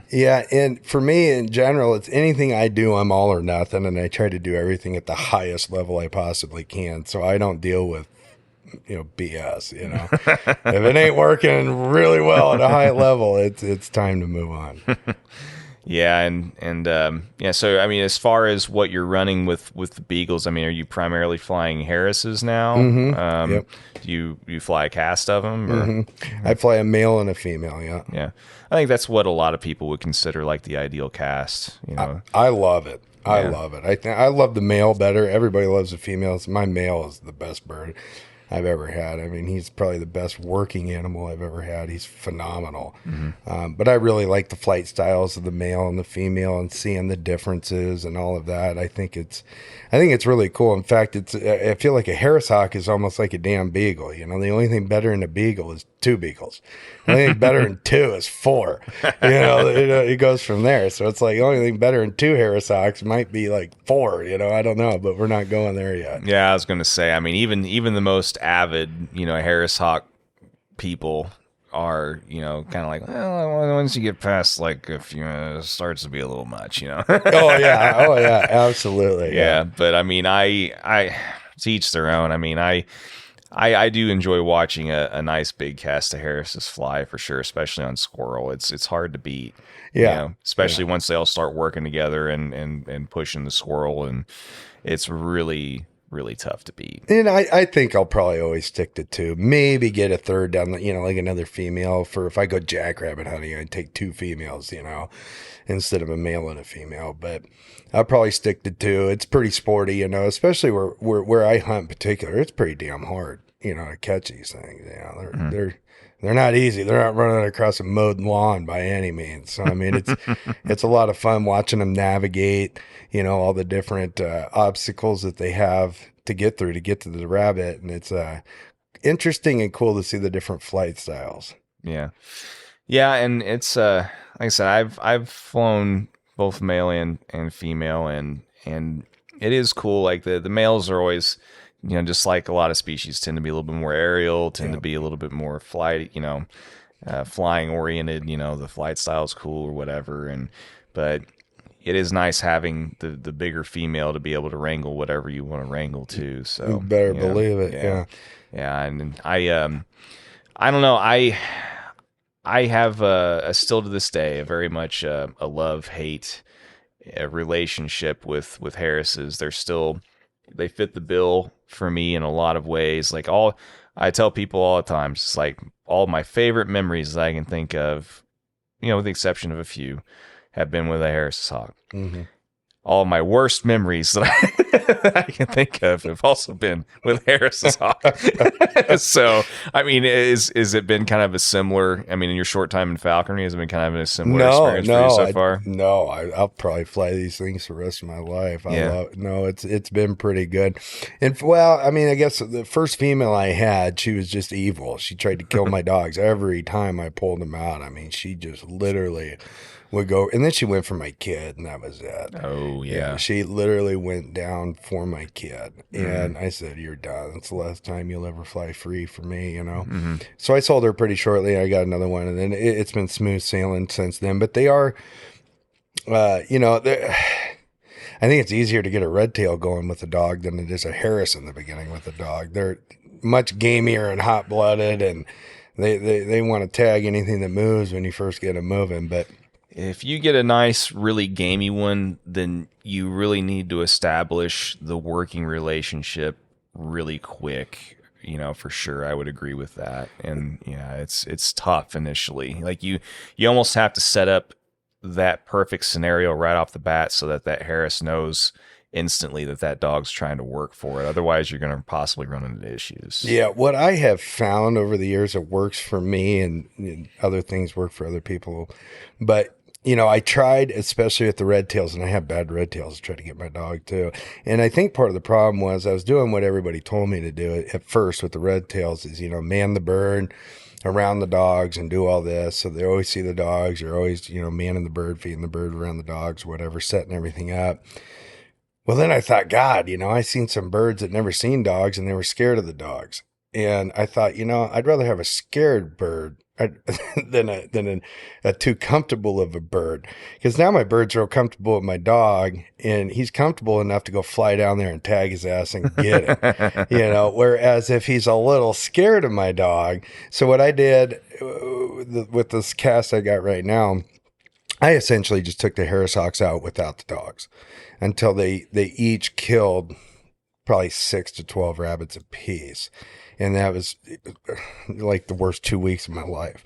Yeah, and for me in general, it's anything I do, I'm all or nothing, and I try to do everything at the highest level I possibly can, so I don't deal with BS. If it ain't working really well at a high level, it's time to move on. Yeah, yeah. So I mean, as far as what you're running with the beagles, I mean, are you primarily flying Harris's now? Yep. Do you fly a cast of them, or I fly a male and a female. Yeah. yeah? I think that's what a lot of people would consider like the ideal cast. You know, I love it. I Yeah. love it. I love the male better. Everybody loves the females. My male is the best bird I've ever had. I mean, he's probably the best working animal I've ever had. He's phenomenal. But I really like the flight styles of the male and the female, and seeing the differences and all of that. I think it's really cool. In fact, I feel like a Harris hawk is almost like a damn beagle. You know, the only thing better than a beagle is two beagles. The only thing better than two is four. It goes from there. So it's like the only thing better than two Harris hawks might be like four. I don't know, but we're not going there yet. yeah. I was gonna say, I mean, even the most avid, Harris Hawk people are, kind of like, well, once you get past like a few, it starts to be a little much. Oh yeah, absolutely. Yeah, but I mean, I to each their own. I mean, I do enjoy watching a nice big cast of Harris's fly for sure, especially on squirrel. It's hard to beat. Yeah. Especially once they all start working together and pushing the squirrel, and it's really, really tough to beat. And I think I'll probably always stick to two. Maybe get a third down, like another female. For if I go jackrabbit hunting, I'd take two females, instead of a male and a female. But I'll probably stick to two. It's pretty sporty, especially where I hunt in particular. It's pretty damn hard, to catch these things. They're not easy. They're not running across a mowed lawn by any means. So I mean, it's a lot of fun watching them navigate, all the different obstacles that they have to get through to get to the rabbit, and it's interesting and cool to see the different flight styles. Yeah, yeah, and it's like I said, I've flown both male and female, and it is cool. Like the males are always, just like a lot of species tend to be a little bit more aerial, tend to be a little bit more flight, flying oriented. The flight style is cool or whatever, but it is nice having the bigger female to be able to wrangle whatever you want to wrangle too. So you better believe it. Yeah. And I don't know. I have still to this day a very much a love-hate relationship with Harris's. They fit the bill for me in a lot of ways. Like I tell people all the time, it's like all my favorite memories that I can think of, with the exception of a few, have been with a Harris Hawk. Mm-hmm. All my worst memories that I can think of have also been with Harris's Hawk. So, I mean, is it been kind of a similar? I mean, in your short time in falconry, has it been kind of a similar experience for you so far? No, I'll probably fly these things for the rest of my life. It's been pretty good. And I mean, I guess the first female I had, she was just evil. She tried to kill my dogs every time I pulled them out. I mean, she just literally would go, and then she went for my kid, and that was it. Oh yeah, she literally went down for my kid, and I said, "You're done. It's the last time you'll ever fly free for me," So I sold her pretty shortly. I got another one, and then it's been smooth sailing since then. But they are, I think it's easier to get a red tail going with a dog than it is a Harris in the beginning with a dog. They're much gamier and hot blooded, and they want to tag anything that moves when you first get them moving, but. If you get a nice, really gamey one, then you really need to establish the working relationship really quick. For sure, I would agree with that. And yeah, it's tough initially. Like you almost have to set up that perfect scenario right off the bat so that Harris knows instantly that dog's trying to work for it. Otherwise, you're going to possibly run into issues. Yeah, what I have found over the years, it works for me, and other things work for other people, but. I tried, especially with the red tails, and I have bad red tails, to try to get my dog too. And I think part of the problem was I was doing what everybody told me to do at first with the red tails is, man the bird around the dogs and do all this. So they always see the dogs. You're always, manning the bird, feeding the bird around the dogs, whatever, setting everything up. Well, then I thought, God, I seen some birds that never seen dogs and they were scared of the dogs. And I thought, I'd rather have a scared bird than a too comfortable of a bird, because now my bird's real comfortable with my dog, and he's comfortable enough to go fly down there and tag his ass and get him. Whereas if he's a little scared of my dog, so what I did with this cast I got right now, I essentially just took the Goshawks out without the dogs until they each killed probably 6 to 12 rabbits apiece. And that was like the worst 2 weeks of my life.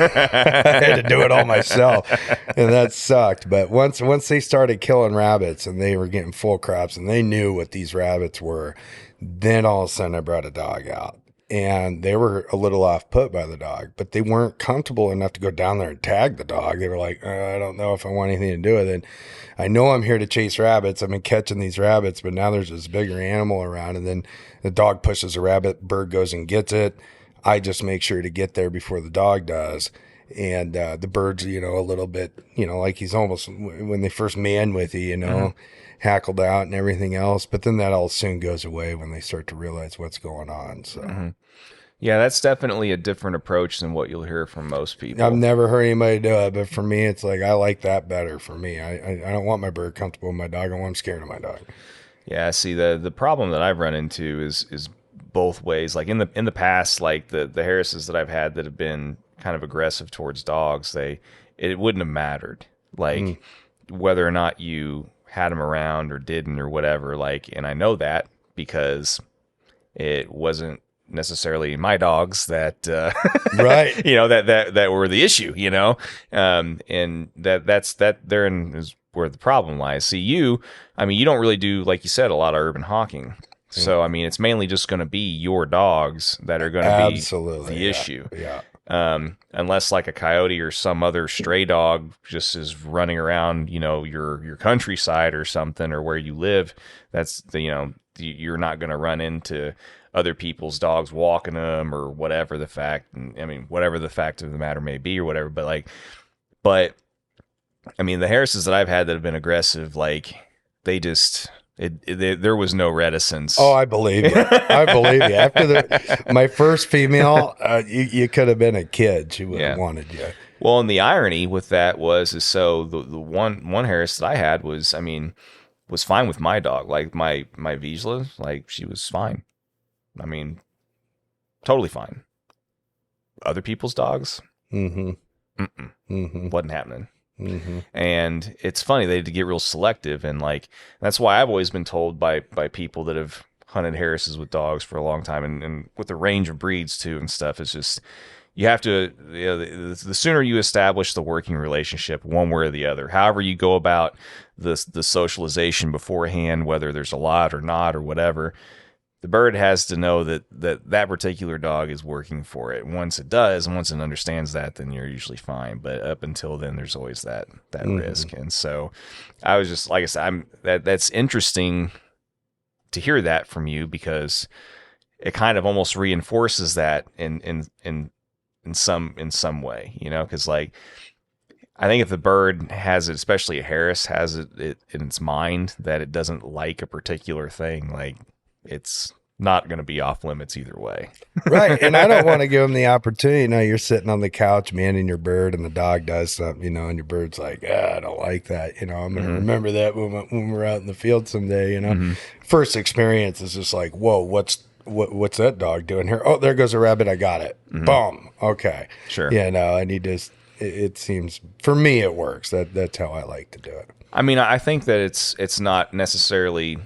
I had to do it all myself, and that sucked. But once they started killing rabbits and they were getting full crops and they knew what these rabbits were, then all of a sudden I brought a dog out. And they were a little off put by the dog, but they weren't comfortable enough to go down there and tag the dog. They were like, I don't know if I want anything to do with it. I know I'm here to chase rabbits. I've been catching these rabbits, but now there's this bigger animal around. And then the dog pushes a rabbit, bird goes and gets it. I just make sure to get there before the dog does. And the bird's, a little bit, like he's almost, when they first man with you, hackled out and everything else. But then that all soon goes away when they start to realize what's going on. So, yeah, that's definitely a different approach than what you'll hear from most people. I've never heard anybody do it, but for me, it's like I like that better. For me, I don't want my bird comfortable with my dog. I want him scared of my dog. Yeah, see, the problem that I've run into is both ways. Like in the past, like the Harrises that I've had that have been kind of aggressive towards dogs, it wouldn't have mattered, like whether or not you had them around or didn't or whatever. Like, and I know that because it wasn't necessarily my dogs that right that were the issue, and that's therein is where the problem lies. See, you don't really do, like you said, a lot of urban hawking, so it's mainly just going to be your dogs that are going to be the issue. Unless like a coyote or some other stray dog just is running around your countryside or something, or where you live, that's you're not going to run into other people's dogs walking them or whatever the fact of the matter may be or whatever. But the Harrises that I've had that have been aggressive, like there was no reticence. Oh, I believe you. After my first female, you could have been a kid. She would have wanted you. Well, and the irony with that is so the one Harris that I had was fine with my dog. Like my Vizsla, like she was fine. Totally fine. Other people's dogs, wasn't happening. And it's funny, they had to get real selective, and like that's why I've always been told by people that have hunted Harrises with dogs for a long time, and with the range of breeds too and stuff. It's just you have to the sooner you establish the working relationship one way or the other, however you go about the socialization beforehand, whether there's a lot or not or whatever, the bird has to know that particular dog is working for it. Once it does, and once it understands that, then you're usually fine. But up until then, there's always that risk. And so I was just, like I said, that's interesting to hear that from you, because it kind of almost reinforces that in some way, because like, I think if the bird has it, especially a Harris, has it in its mind that it doesn't like a particular thing, like, it's not going to be off limits either way. Right. And I don't want to give them the opportunity. Now you're sitting on the couch manning your bird and the dog does something, and your bird's like, I don't like that. I'm going to remember that when we're out in the field someday, First experience is just like, whoa, what's that dog doing here? Oh, there goes a rabbit. I got it. Boom. Okay. Sure. I need to, it seems, for me, it works. That's how I like to do it. I think that it's not necessarily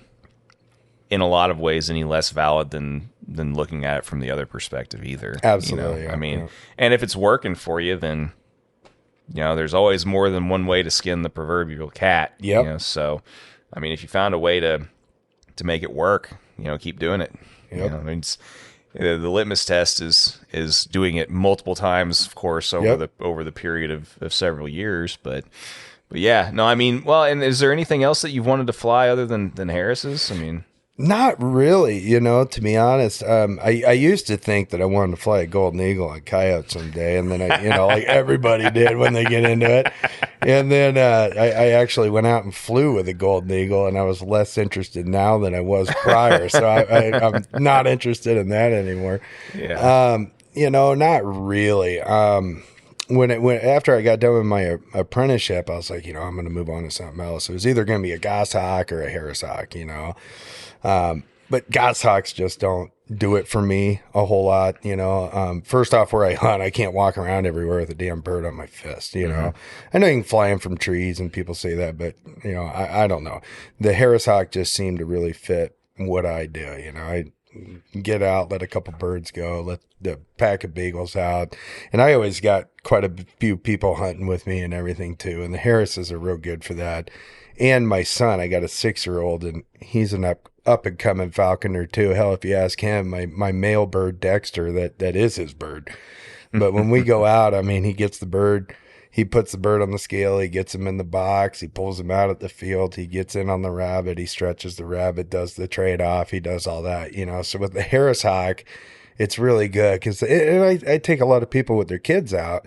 in a lot of ways any less valid than looking at it from the other perspective either. Absolutely. And if it's working for you, then there's always more than one way to skin the proverbial cat. Yep. So if you found a way to make it work, keep doing it. Yep. The litmus test is doing it multiple times, of course, over the period of several years, but yeah, no, and is there anything else that you've wanted to fly other than Harris's? Not really, to be honest. I used to think that I wanted to fly a golden eagle on coyote someday, and then like everybody did when they get into it. And then I actually went out and flew with a golden eagle, and I was less interested now than I was prior. So I'm not interested in that anymore. Yeah. Not really. When after I got done with my apprenticeship, I was like, I'm going to move on to something else. It was either going to be a goshawk or a Harris hawk, but goshawks just don't do it for me a whole lot. First off, where I hunt, I can't walk around everywhere with a damn bird on my fist. I know you can fly them from trees and people say that, but I don't know. The Harris Hawk just seemed to really fit what I do. I get out, let a couple birds go, let the pack of beagles out. And I always got quite a few people hunting with me and everything too. And the Harrises are real good for that. And my son, I got a 6-year-old, and he's an up and coming falconer too. Hell, if you ask him, my male bird Dexter, that is his bird. But when we go out, I mean, he gets the bird, he puts the bird on the scale, he gets him in the box, he pulls him out at the field, he gets in on the rabbit, he stretches the rabbit, does the trade off, he does all that. So with the Harris Hawk, it's really good because I take a lot of people with their kids out,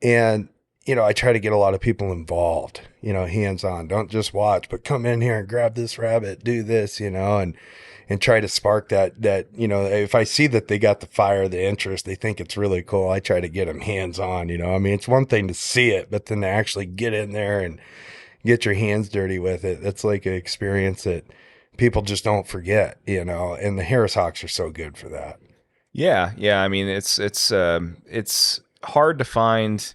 and I try to get a lot of people involved, hands on. Don't just watch, but come in here and grab this rabbit, do this, and try to spark that, if I see that they got the fire, the interest, they think it's really cool, I try to get them hands on, I mean, it's one thing to see it, but then to actually get in there and get your hands dirty with it. That's like an experience that people just don't forget, and the Harris Hawks are so good for that. Yeah. I mean, it's hard to find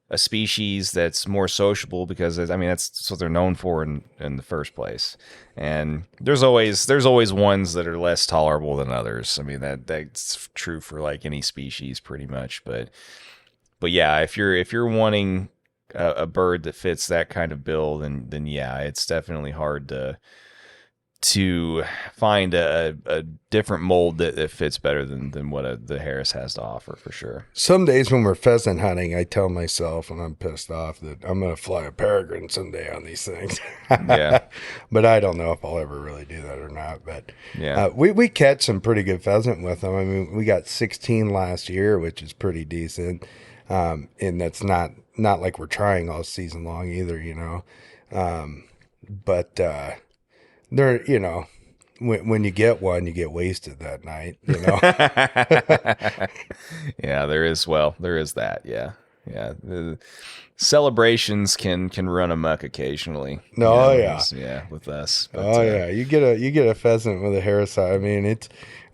a species that's more sociable because that's what they're known for in the first place. And there's always ones that are less tolerable than others. I mean, that's true for like any species pretty much. But yeah, if you're wanting a bird that fits that kind of bill, then yeah, it's definitely hard to find a different mold that fits better than what the Harris has to offer, for sure. Some days when we're pheasant hunting, I tell myself when I'm pissed off that I'm going to fly a peregrine someday on these things. Yeah. But I don't know if I'll ever really do that or not. But yeah, we catch some pretty good pheasant with them. I mean, we got 16 last year, which is pretty decent. And that's not like we're trying all season long either, but they're, when you get one, you get wasted that night, Yeah, there is that. Yeah. The celebrations can run amok occasionally. No, yeah, with us. But, yeah, you get a pheasant with a Harris. I mean,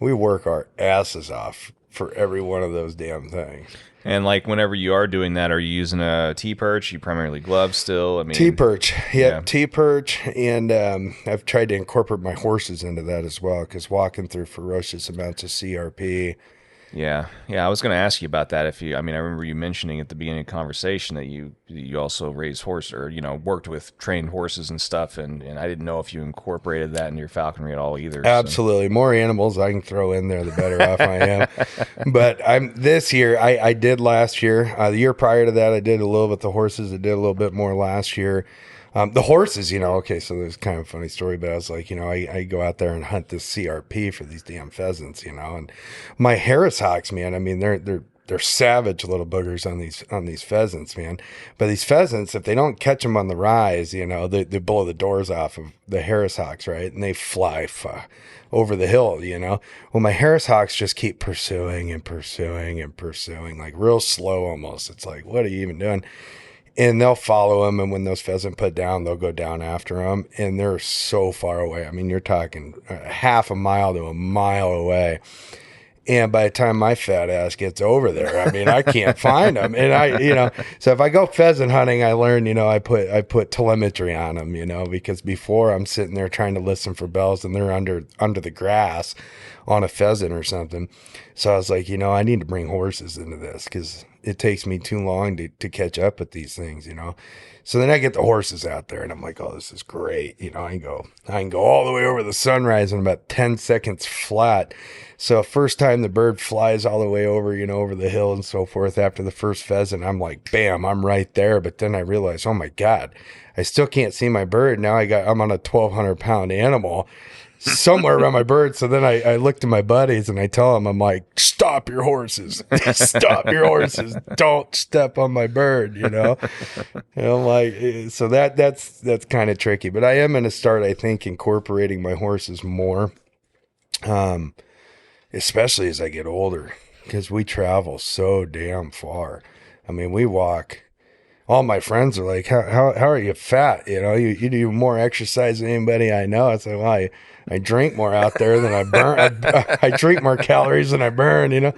we work our asses off for every one of those damn things. And like whenever you are doing that, are you using a T-perch? You primarily gloves still? I mean, T-perch, yeah. T-perch, and I've tried to incorporate my horses into that as well because walking through ferocious amounts of CRP. Yeah. I was going to ask you about that. I remember you mentioning at the beginning of the conversation that you also raised horses or worked with trained horses and stuff, and I didn't know if you incorporated that in your falconry at all either. Absolutely, so. More animals I can throw in there, the better off I am. But this year. I did last year. The year prior to that, I did a little with the horses. I did a little bit more last year. The horses, okay, so there's kind of a funny story, but I was like, I go out there and hunt this CRP for these damn pheasants, and my Harris Hawks, man, I mean, they're savage little boogers on these pheasants, man. But these pheasants, if they don't catch them on the rise, they blow the doors off of the Harris Hawks, right? And they fly over the hill, Well, my Harris Hawks just keep pursuing and pursuing and pursuing, like real slow almost. It's like, what are you even doing? And they'll follow them, and when those pheasant put down, they'll go down after them, and they're so far away. I mean, you're talking half a mile to a mile away. And by the time my fat ass gets over there, I mean, I can't find them. And so if I go pheasant hunting, I learn, I put telemetry on them, because before I'm sitting there trying to listen for bells and they're under the grass on a pheasant or something. So I was like, I need to bring horses into this because it takes me too long to catch up with these things, So then I get the horses out there and I'm like, oh, this is great. I can go all the way over the sunrise in about 10 seconds flat. So first time the bird flies all the way over, over the hill and so forth after the first pheasant, I'm like, bam, I'm right there. But then I realized, oh my God, I still can't see my bird. Now I'm on a 1,200-pound animal somewhere around my bird. So then I look to my buddies and I tell them, I'm like, stop your horses. Stop your horses. Don't step on my bird, And I'm like, so that's kind of tricky. But I am going to start, I think, incorporating my horses more, especially as I get older, because we travel so damn far. I mean, we walk all my friends are like, how are you fat? You know, you do more exercise than anybody I know. It's like, well, I drink more out there than I burn. I drink more calories than I burn, you know.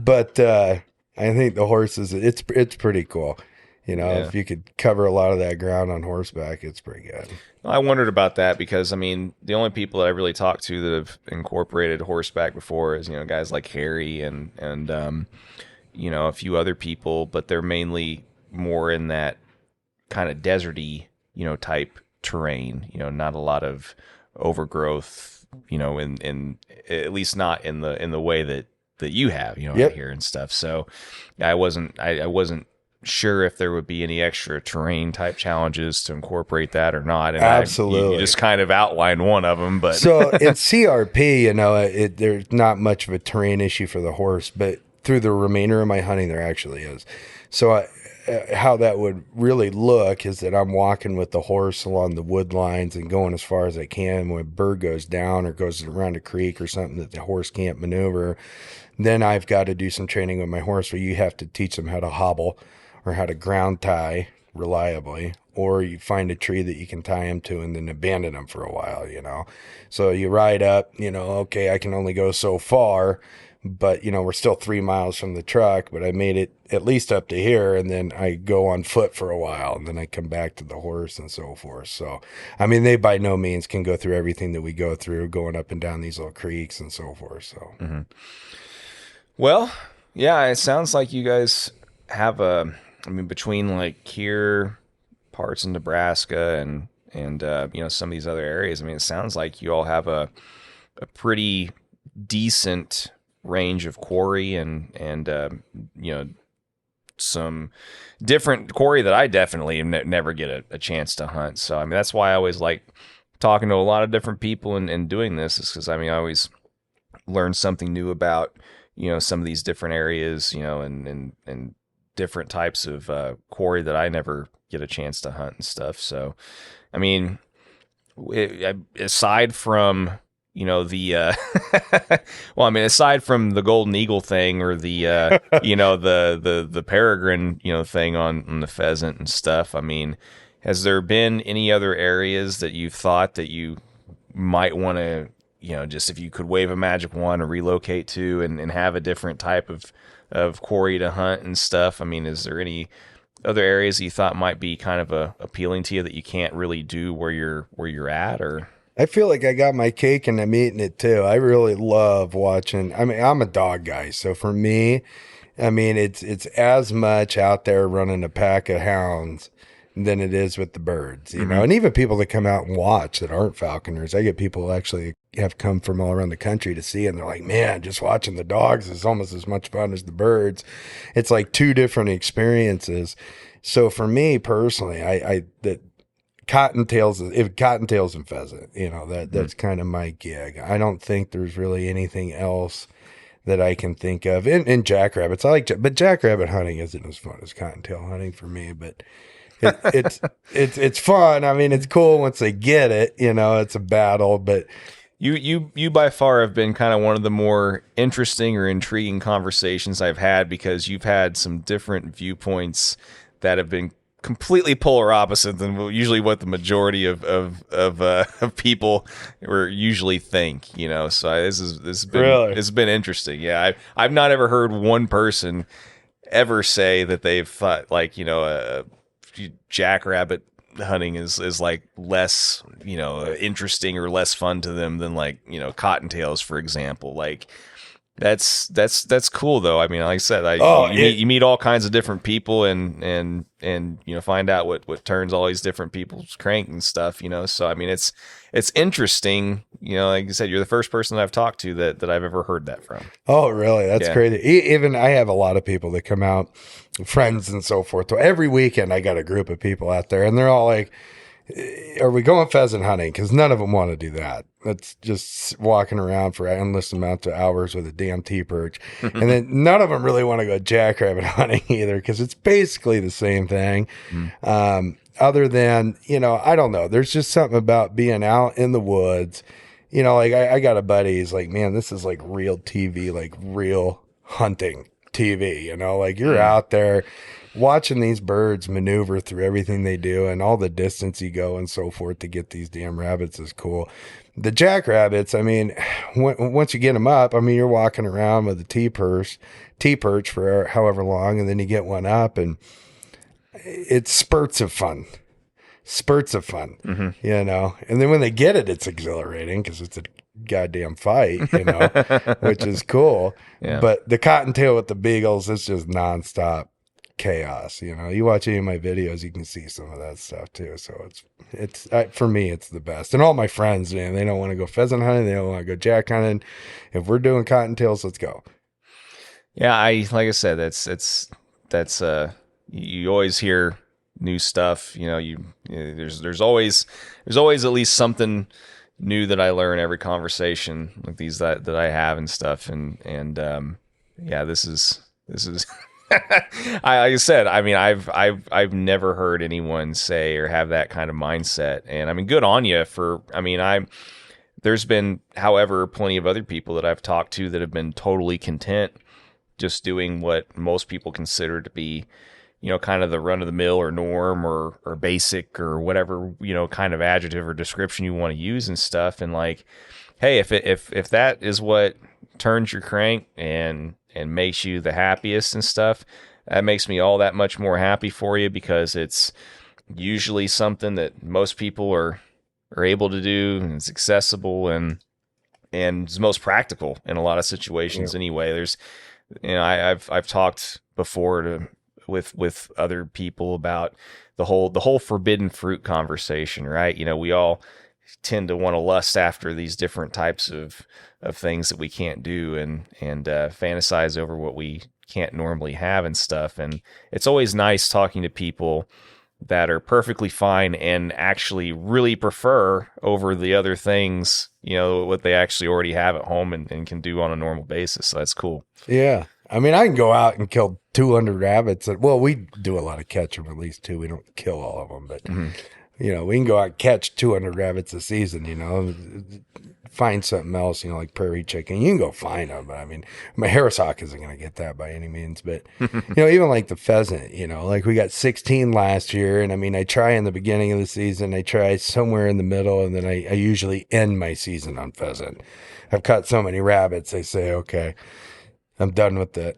But I think the horses, it's pretty cool. You know, if you could cover a lot of that ground on horseback, it's pretty good. I wondered about that because, I mean, the only people that I really talked to that have incorporated horseback before is, you know, guys like Harry and you know, a few other people, but they're mainly more in that kind of deserty, you know, type terrain, you know, not a lot of overgrowth, you know, in at least not in the way that you have, you know, out here and stuff. So I wasn't sure if there would be any extra terrain type challenges to incorporate that or not. And absolutely, you just kind of outlined one of them. But so in CRP, you know, there's not much of a terrain issue for the horse, but through the remainder of my hunting, there actually is. So how that would really look is that I'm walking with the horse along the wood lines and going as far as I can. When a bird goes down or goes around a creek or something that the horse can't maneuver, then I've got to do some training with my horse where you have to teach them how to hobble or how to ground tie reliably, or you find a tree that you can tie them to and then abandon them for a while, you know. So you ride up, you know, okay, I can only go so far, but, you know, we're still 3 miles from the truck, but I made it at least up to here, and then I go on foot for a while, and then I come back to the horse and so forth. So, I mean, they by no means can go through everything that we go through, going up and down these little creeks and so forth. So, Well, yeah, it sounds like you guys have I mean, between like here, parts in Nebraska, and you know, some of these other areas, I mean, it sounds like you all have a pretty decent range of quarry and you know, some different quarry that I definitely never get a chance to hunt. So, I mean, that's why I always like talking to a lot of different people and doing this, is because, I mean, I always learn something new about, you know, some of these different areas, you know, and different types of quarry that I never get a chance to hunt and stuff. So, I mean, aside from, you know, the well, I mean, aside from the golden eagle thing or the you know, the peregrine, you know, thing on the pheasant and stuff, I mean, has there been any other areas that you thought that you might want to, you know, just if you could wave a magic wand or relocate to and have a different type of quarry to hunt and stuff? I mean, is there any other areas that you thought might be kind of appealing to you that you can't really do where you're at? Or I feel like I got my cake and I'm eating it too. I really love watching. I mean, I'm a dog guy, so for me, I mean, it's as much out there running a pack of hounds than it is with the birds, you know. And even people that come out and watch that aren't falconers, I get people who actually have come from all around the country to see, and they're like, man, just watching the dogs is almost as much fun as the birds. It's like two different experiences. So for me personally, that cottontails and pheasant, you know, that's kind of my gig. I don't think there's really anything else that I can think of. And jackrabbits, but jackrabbit hunting isn't as fun as cottontail hunting for me, but it's fun. I mean, it's cool once they get it, you know. It's a battle, but you by far have been kind of one of the more interesting or intriguing conversations I've had, because you've had some different viewpoints that have been completely polar opposite than usually what the majority of people usually think, you know. So this has been really? It's been interesting. Yeah, I've not ever heard one person ever say that they've thought, like, you know, jackrabbit hunting is like less, you know, interesting or less fun to them than, like, you know, cottontails, for example. Like, that's cool though. I mean, like I said, you meet all kinds of different people and you know, find out what turns all these different people's crank and stuff, you know. So I mean, it's interesting, you know. Like I said, you're the first person that I've talked to that I've ever heard that from. Oh, really? That's crazy. Even I have a lot of people that come out, friends and so forth. So every weekend I got a group of people out there, and they're all like, are we going pheasant hunting? Because none of them want to do that. That's just walking around for endless amount of hours with a damn T-perch. And then none of them really want to go jackrabbit hunting either, because it's basically the same thing. Other than, you know, I don't know. There's just something about being out in the woods. You know, like I got a buddy, he's like, man, this is like real TV, like real hunting TV, you know, like you're out there watching these birds maneuver through everything they do and all the distance you go and so forth to get these damn rabbits is cool. The jackrabbits, I mean, once you get them up, I mean, you're walking around with a T-perch for however long, and then you get one up, and it's spurts of fun, you know. And then when they get it, it's exhilarating because it's a goddamn fight, you know, which is cool. Yeah. But the cottontail with the beagles, it's just nonstop chaos. You know, you watch any of my videos, you can see some of that stuff too. So it's for me, it's the best. And all my friends, man, they don't want to go pheasant hunting, they don't want to go jack hunting. If we're doing cottontails, let's go. Yeah, like I said, that's you always hear new stuff. You know, there's always at least something new that I learn every conversation like these that I have and stuff. And yeah, this is like I said, I mean, I've never heard anyone say or have that kind of mindset. And I mean, good on you there's been, however, plenty of other people that I've talked to that have been totally content just doing what most people consider to be, you know, kind of the run of the mill or norm or basic or whatever, you know, kind of adjective or description you want to use and stuff. And like, hey, if that is what turns your crank and makes you the happiest and stuff, that makes me all that much more happy for you, because it's usually something that most people are able to do, and it's accessible and it's most practical in a lot of situations. Anyway, there's, you know, I've talked before with other people about the whole forbidden fruit conversation, right? You know, we all tend to want to lust after these different types of things that we can't do and fantasize over what we can't normally have and stuff. And it's always nice talking to people that are perfectly fine and actually really prefer over the other things, you know, what they actually already have at home and can do on a normal basis. So that's cool. Yeah. I mean, I can go out and kill 200 rabbits. Well, we do a lot of catch them, at least two. We don't kill all of them, but you know, we can go out and catch 200 rabbits a season, you know, find something else, you know, like prairie chicken. You can go find them, but I mean, my Harris hawk isn't going to get that by any means. But, you know, even like the pheasant, you know, like we got 16 last year. And I mean, I try in the beginning of the season, I try somewhere in the middle, and then I usually end my season on pheasant. I've caught so many rabbits, I say, okay, I'm done with the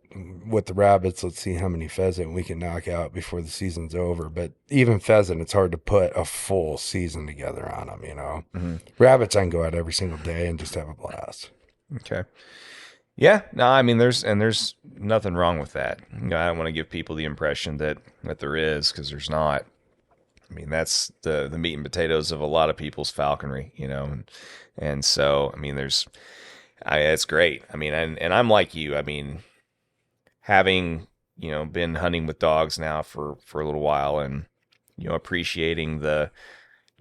rabbits. Let's see how many pheasant we can knock out before the season's over. But even pheasant, it's hard to put a full season together on them, you know. Rabbits, I can go out every single day and just have a blast. Okay. Yeah. No, I mean, there's nothing wrong with that. You know, I don't want to give people the impression that there is, because there's not. I mean, that's the meat and potatoes of a lot of people's falconry, you know. And so, I mean, it's great. I mean, and I'm like you. I mean, having, you know, been hunting with dogs now for a little while, and, you know, appreciating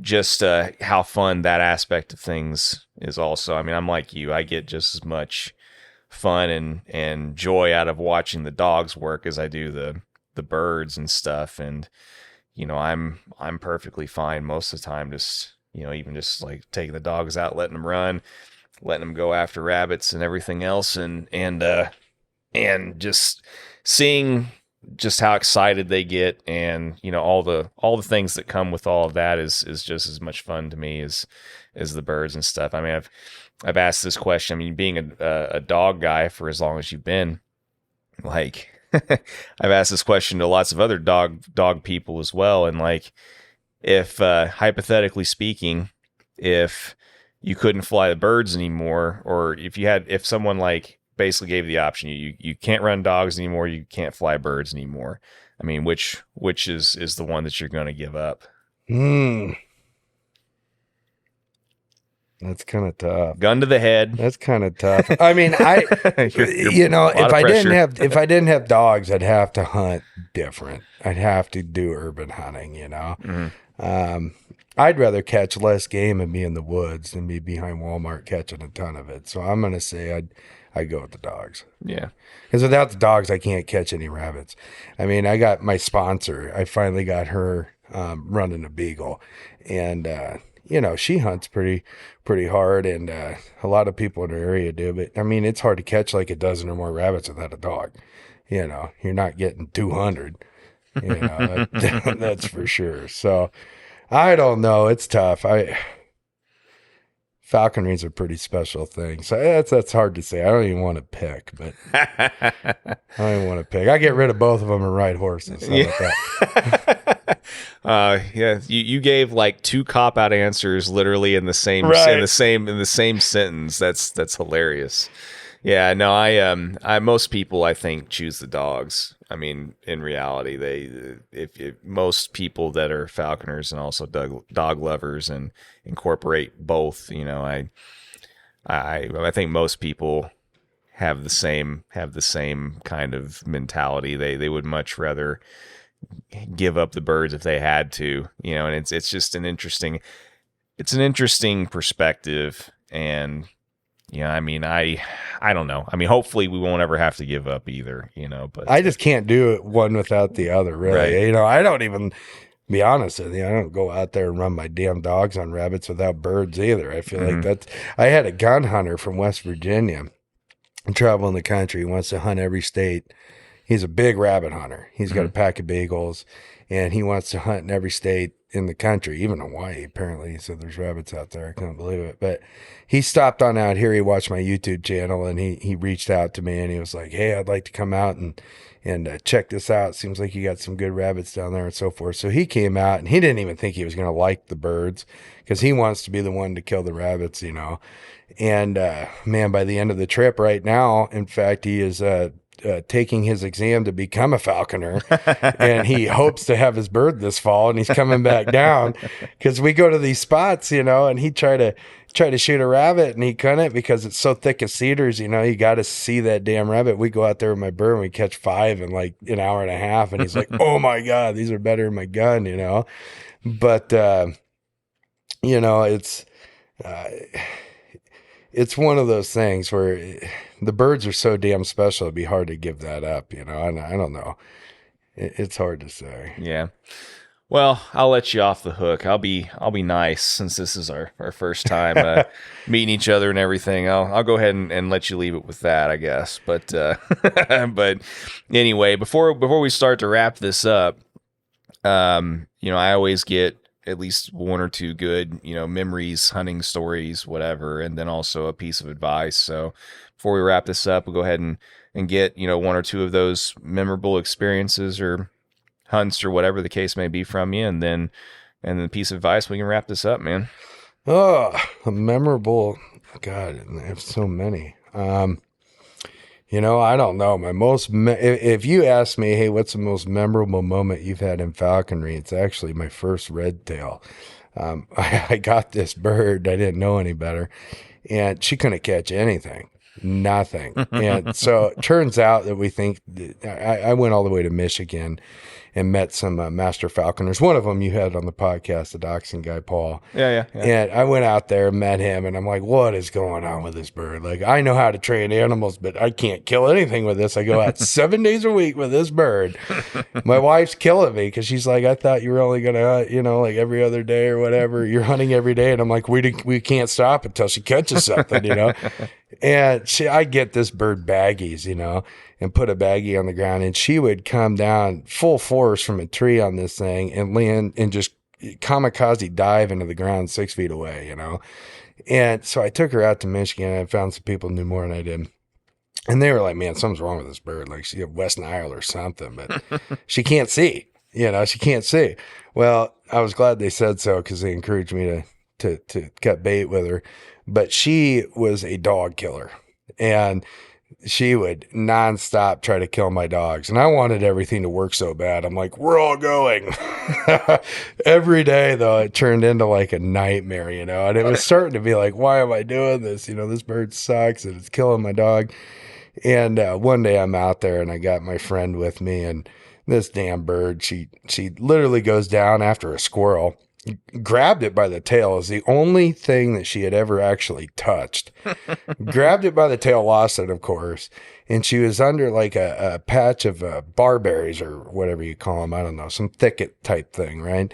just how fun that aspect of things is also. I mean, I'm like you. I get just as much fun and joy out of watching the dogs work as I do the birds and stuff. And, you know, I'm perfectly fine most of the time, just, you know, even just like taking the dogs out, letting them run, letting them go after rabbits and everything else, and just seeing just how excited they get, and, you know, all the things that come with all of that is just as much fun to me as the birds and stuff. I mean, I've asked this question. I mean, being a dog guy for as long as you've been, like, I've asked this question to lots of other dog people as well, and like, if hypothetically speaking, if you couldn't fly the birds anymore, or if someone like basically gave the option, you can't run dogs anymore, you can't fly birds anymore. I mean, which is the one that you're going to give up? That's kind of tough. Gun to the head. That's kind of tough. I mean, you know, if I didn't have dogs, I'd have to hunt different. I'd have to do urban hunting, you know. I'd rather catch less game and be in the woods than be behind Walmart catching a ton of it. So I'm going to say I'd go with the dogs. Yeah. Because without the dogs, I can't catch any rabbits. I mean, I got my sponsor. I finally got her running a beagle. And, you know, she hunts pretty hard. And a lot of people in her area do. But, I mean, it's hard to catch like a dozen or more rabbits without a dog. you're not getting 200. That's for sure. So I don't know. It's tough. Falconry is a pretty special thing. So that's hard to say. I don't even want to pick, but I don't even want to pick. I get rid of both of them and ride horses. How about that? Yeah, you gave like 2 cop-out answers literally in the same sentence. That's hilarious. Yeah, no, I most people I think choose the dogs. I mean, in reality, if most people that are falconers and also dog lovers and incorporate both, I think most people have the same kind of mentality. They would much rather give up the birds if they had to, and it's just an interesting perspective. And I mean, I don't know. I mean, hopefully we won't ever have to give up either, but I just can't do it one without the other, really. Right. I don't even, be honest with you, I don't go out there and run my damn dogs on rabbits without birds either. I feel like I had a gun hunter from West Virginia travel in the country. He wants to hunt every state. He's a big rabbit hunter. He's got a pack of beagles, and he wants to hunt in every state in the country, even Hawaii. Apparently, he said there's rabbits out there. I couldn't believe it. But he stopped on out here. He watched my YouTube channel, and he reached out to me, and he was like, "Hey, I'd like to come out and check this out. Seems like you got some good rabbits down there and so forth." So he came out, and he didn't even think he was going to like the birds because he wants to be the one to kill the rabbits, And man, by the end of the trip right now, in fact, he is taking his exam to become a falconer, and he hopes to have his bird this fall, and he's coming back down because we go to these spots, and he tried to shoot a rabbit, and he couldn't because it's so thick of cedars, you got to see that damn rabbit. We go out there with my bird and we catch 5 in like an hour and a half, and he's like, "Oh my God, these are better than my gun," but it's one of those things where the birds are so damn special. It'd be hard to give that up, I don't know. It's hard to say. Yeah. Well, I'll let you off the hook. I'll be nice since this is our first time meeting each other and everything. I'll go ahead and let you leave it with that, I guess. But but anyway, before we start to wrap this up, I always get at least 1 or 2 good, memories, hunting stories, whatever, and then also a piece of advice. So before we wrap this up, we'll go ahead and get, 1 or 2 of those memorable experiences or hunts or whatever the case may be from you. And then a piece of advice, we can wrap this up, man. Oh, a memorable, God, I have so many. I don't know. My if you ask me, hey, what's the most memorable moment you've had in falconry? It's actually my first red tail. I got this bird. I didn't know any better, and she couldn't catch anything, nothing. And so it turns out that we think I went all the way to Michigan and met some master falconers. One of them you had on the podcast, the dachshund guy, Paul. Yeah. And I went out there and met him, and I'm like, what is going on with this bird? Like, I know how to train animals, but I can't kill anything with this. I go out 7 days a week with this bird. My wife's killing me because she's like, I thought you were only going to hunt, like every other day or whatever. You're hunting every day. And I'm like, we can't stop until she catches something, And I get this bird baggies, and put a baggie on the ground, and she would come down full force from a tree on this thing and land and just kamikaze dive into the ground 6 feet away, And so I took her out to Michigan, and I found some people who knew more than I did. And they were like, man, something's wrong with this bird. Like, she had West Nile or something, but she can't see, she can't see. Well, I was glad they said so because they encouraged me to cut bait with her. But she was a dog killer, and she would nonstop try to kill my dogs. And I wanted everything to work so bad. I'm like, we're all going. Every day, though, it turned into like a nightmare, and it was starting to be like, why am I doing this? This bird sucks and it's killing my dog. And one day I'm out there and I got my friend with me, and this damn bird, she literally goes down after a squirrel, grabbed it by the tail. Is the only thing that she had ever actually touched. Grabbed it by the tail, lost it, of course. And she was under like a patch of barberries or whatever you call them. I don't know, some thicket type thing, right?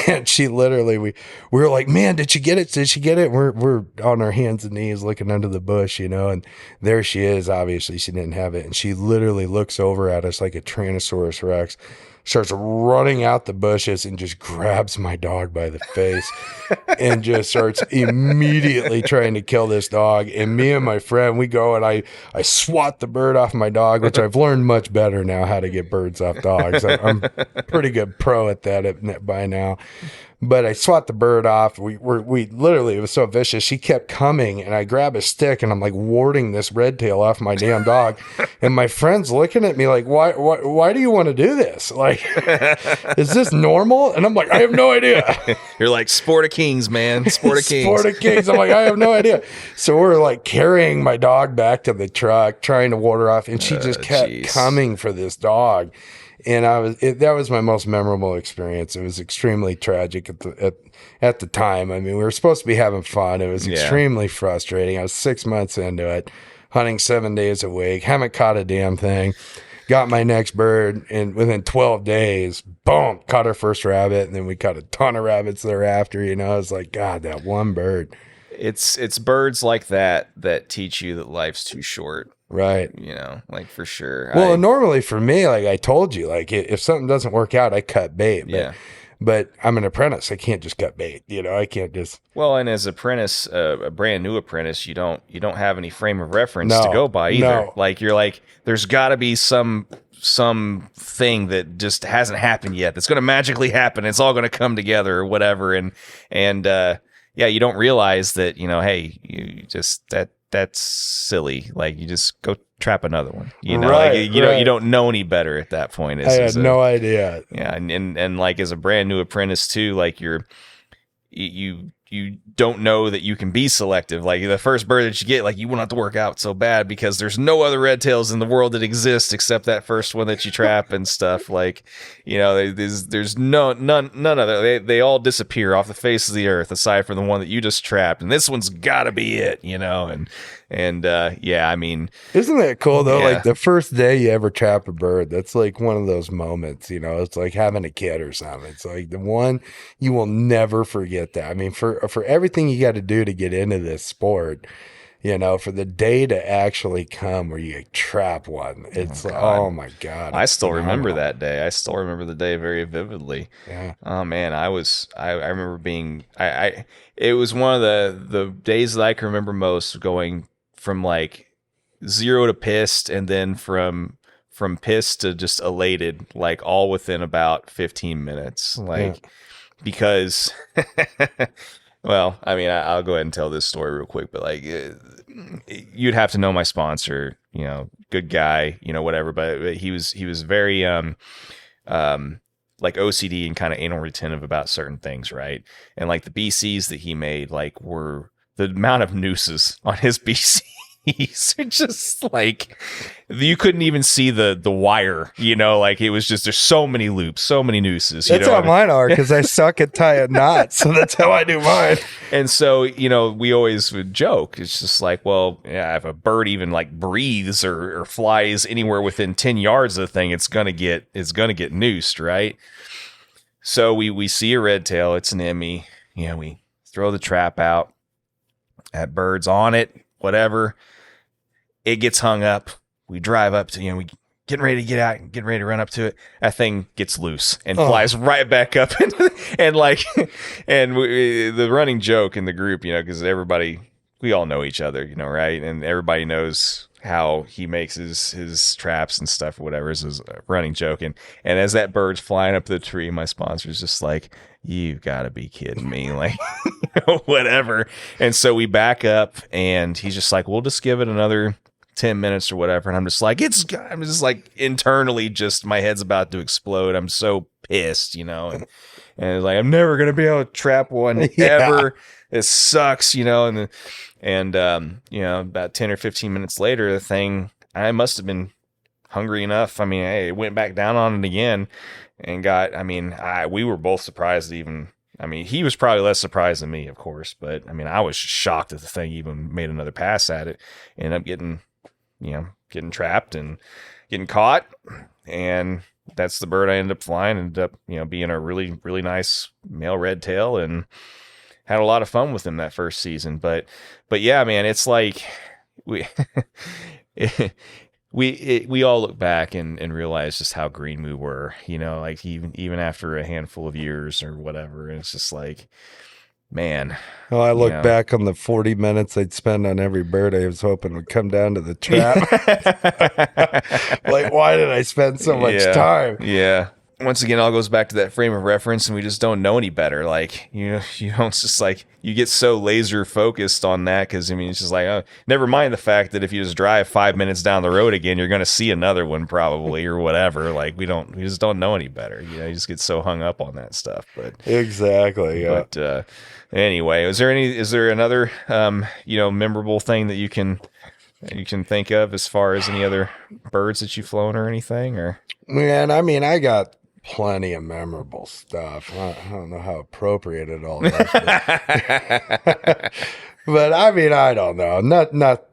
And she literally, we were like, man, did she get it? Did she get it? We're on our hands and knees looking under the bush, and there she is. Obviously she didn't have it. And she literally looks over at us like a Tyrannosaurus Rex, starts running out the bushes and just grabs my dog by the face and just starts immediately trying to kill this dog. And me and my friend, we go and I swat the bird off my dog, which I've learned much better now how to get birds off dogs. I'm pretty good pro at that by now. But I swat the bird off. We literally, it was so vicious. She kept coming, and I grab a stick, and I'm like warding this red tail off my damn dog. And my friend's looking at me like, why do you want to do this? Like, is this normal? And I'm like, I have no idea. You're like, sport of kings, man. Sport of kings. Sport of kings. I'm like, I have no idea. So we're like carrying my dog back to the truck, trying to ward her off, and she just kept coming for this dog. And that was my most memorable experience. It was extremely tragic at the time. I mean, we were supposed to be having fun. It was extremely frustrating. I was 6 months into it, hunting 7 days a week, haven't caught a damn thing. Got my next bird, and within 12 days, boom, caught our first rabbit, and then we caught a ton of rabbits thereafter. I was like, God, that one bird. It's birds like that teach you that life's too short. Right. Like for sure. Well, normally for me, like I told you, like if something doesn't work out, I cut bait. But I'm an apprentice. I can't just cut bait. I can't just. Well, and as apprentice, a brand new apprentice, you don't have any frame of reference to go by either. No. Like you're like, there's got to be some thing that just hasn't happened yet. That's going to magically happen. It's all going to come together or whatever. And you don't realize that, hey, you just that's silly. Like you just go trap another one. Right, you don't know any better at that point. I had no idea. Yeah, and like as a brand new apprentice too, like you don't know that you can be selective. Like the first bird that you get, like you won't have to work out so bad because there's no other red tails in the world that exist except that first one that you trap and stuff. Like, there's none other. They all disappear off the face of the earth aside from the one that you just trapped, and this one's got to be it. I mean, isn't that cool though? Yeah. Like the first day you ever trap a bird, that's like one of those moments. It's like having a kid or something. It's like the one you will never forget. That I mean, for everything you got to do to get into this sport, for the day to actually come where you trap one, it's oh my God. I still remember that day. I still remember the day very vividly. Yeah. Oh man, I remember being, it was one of the days that I can remember most, going from like 0 to pissed, and then from pissed to just elated, like all within about 15 minutes. Because well, I mean, I'll go ahead and tell this story real quick, but like you'd have to know my sponsor, good guy, whatever, but he was very like OCD and kind of anal retentive about certain things, right? And like the BCs that he made, like were the amount of nooses on his BCs are just like, you couldn't even see the wire, like it was just, there's so many loops, so many nooses. That's how mine are, because I suck at tying knots, so that's how I do mine. And so, we always would joke. It's just like, well, yeah, if a bird even like breathes or flies anywhere within 10 yards of the thing, it's gonna get noosed, right? So we see a red tail, it's an Emmy, we throw the trap out, that bird's on it, whatever. It gets hung up. We drive up to, we getting ready to get out and getting ready to run up to it. That thing gets loose and flies right back up. And the running joke in the group, because we all know each other, right? And everybody knows how he makes his traps and stuff or whatever is his running joke. And as that bird's flying up the tree, my sponsor's just like, you've got to be kidding me. Like, whatever. And so we back up and he's just like, we'll just give it another 10 minutes or whatever. And I'm just like, internally, just my head's about to explode. I'm so pissed, and it's like, I'm never going to be able to trap one ever. It sucks, and about 10 or 15 minutes later, the thing, I must have been hungry enough. I mean, it went back down on it again and we were both surprised even. I mean, he was probably less surprised than me, of course, but I mean, I was shocked that the thing even made another pass at it. Ended up getting trapped and getting caught. and that's the bird I ended up flying. Ended up, being a really, really nice male red tail, and had a lot of fun with him that first season. But yeah, man, it's like we we all look back and realize just how green we were, like even after a handful of years or whatever. And it's just like, man. Well, I look back on the 40 minutes I'd spend on every bird I was hoping would come down to the trap. Like, why did I spend so much time? Yeah. Once again, it all goes back to that frame of reference, and we just don't know any better. Like, you don't just like, you get so laser focused on that because, it's just like, oh, never mind the fact that if you just drive 5 minutes down the road again, you're going to see another one probably or whatever. Like, we just don't know any better. You just get so hung up on that stuff. But exactly. Yeah. But anyway, is there another, memorable thing that you can think of as far as any other birds that you've flown or anything? Or man, I got plenty of memorable stuff. I don't know how appropriate it all is, but I don't know.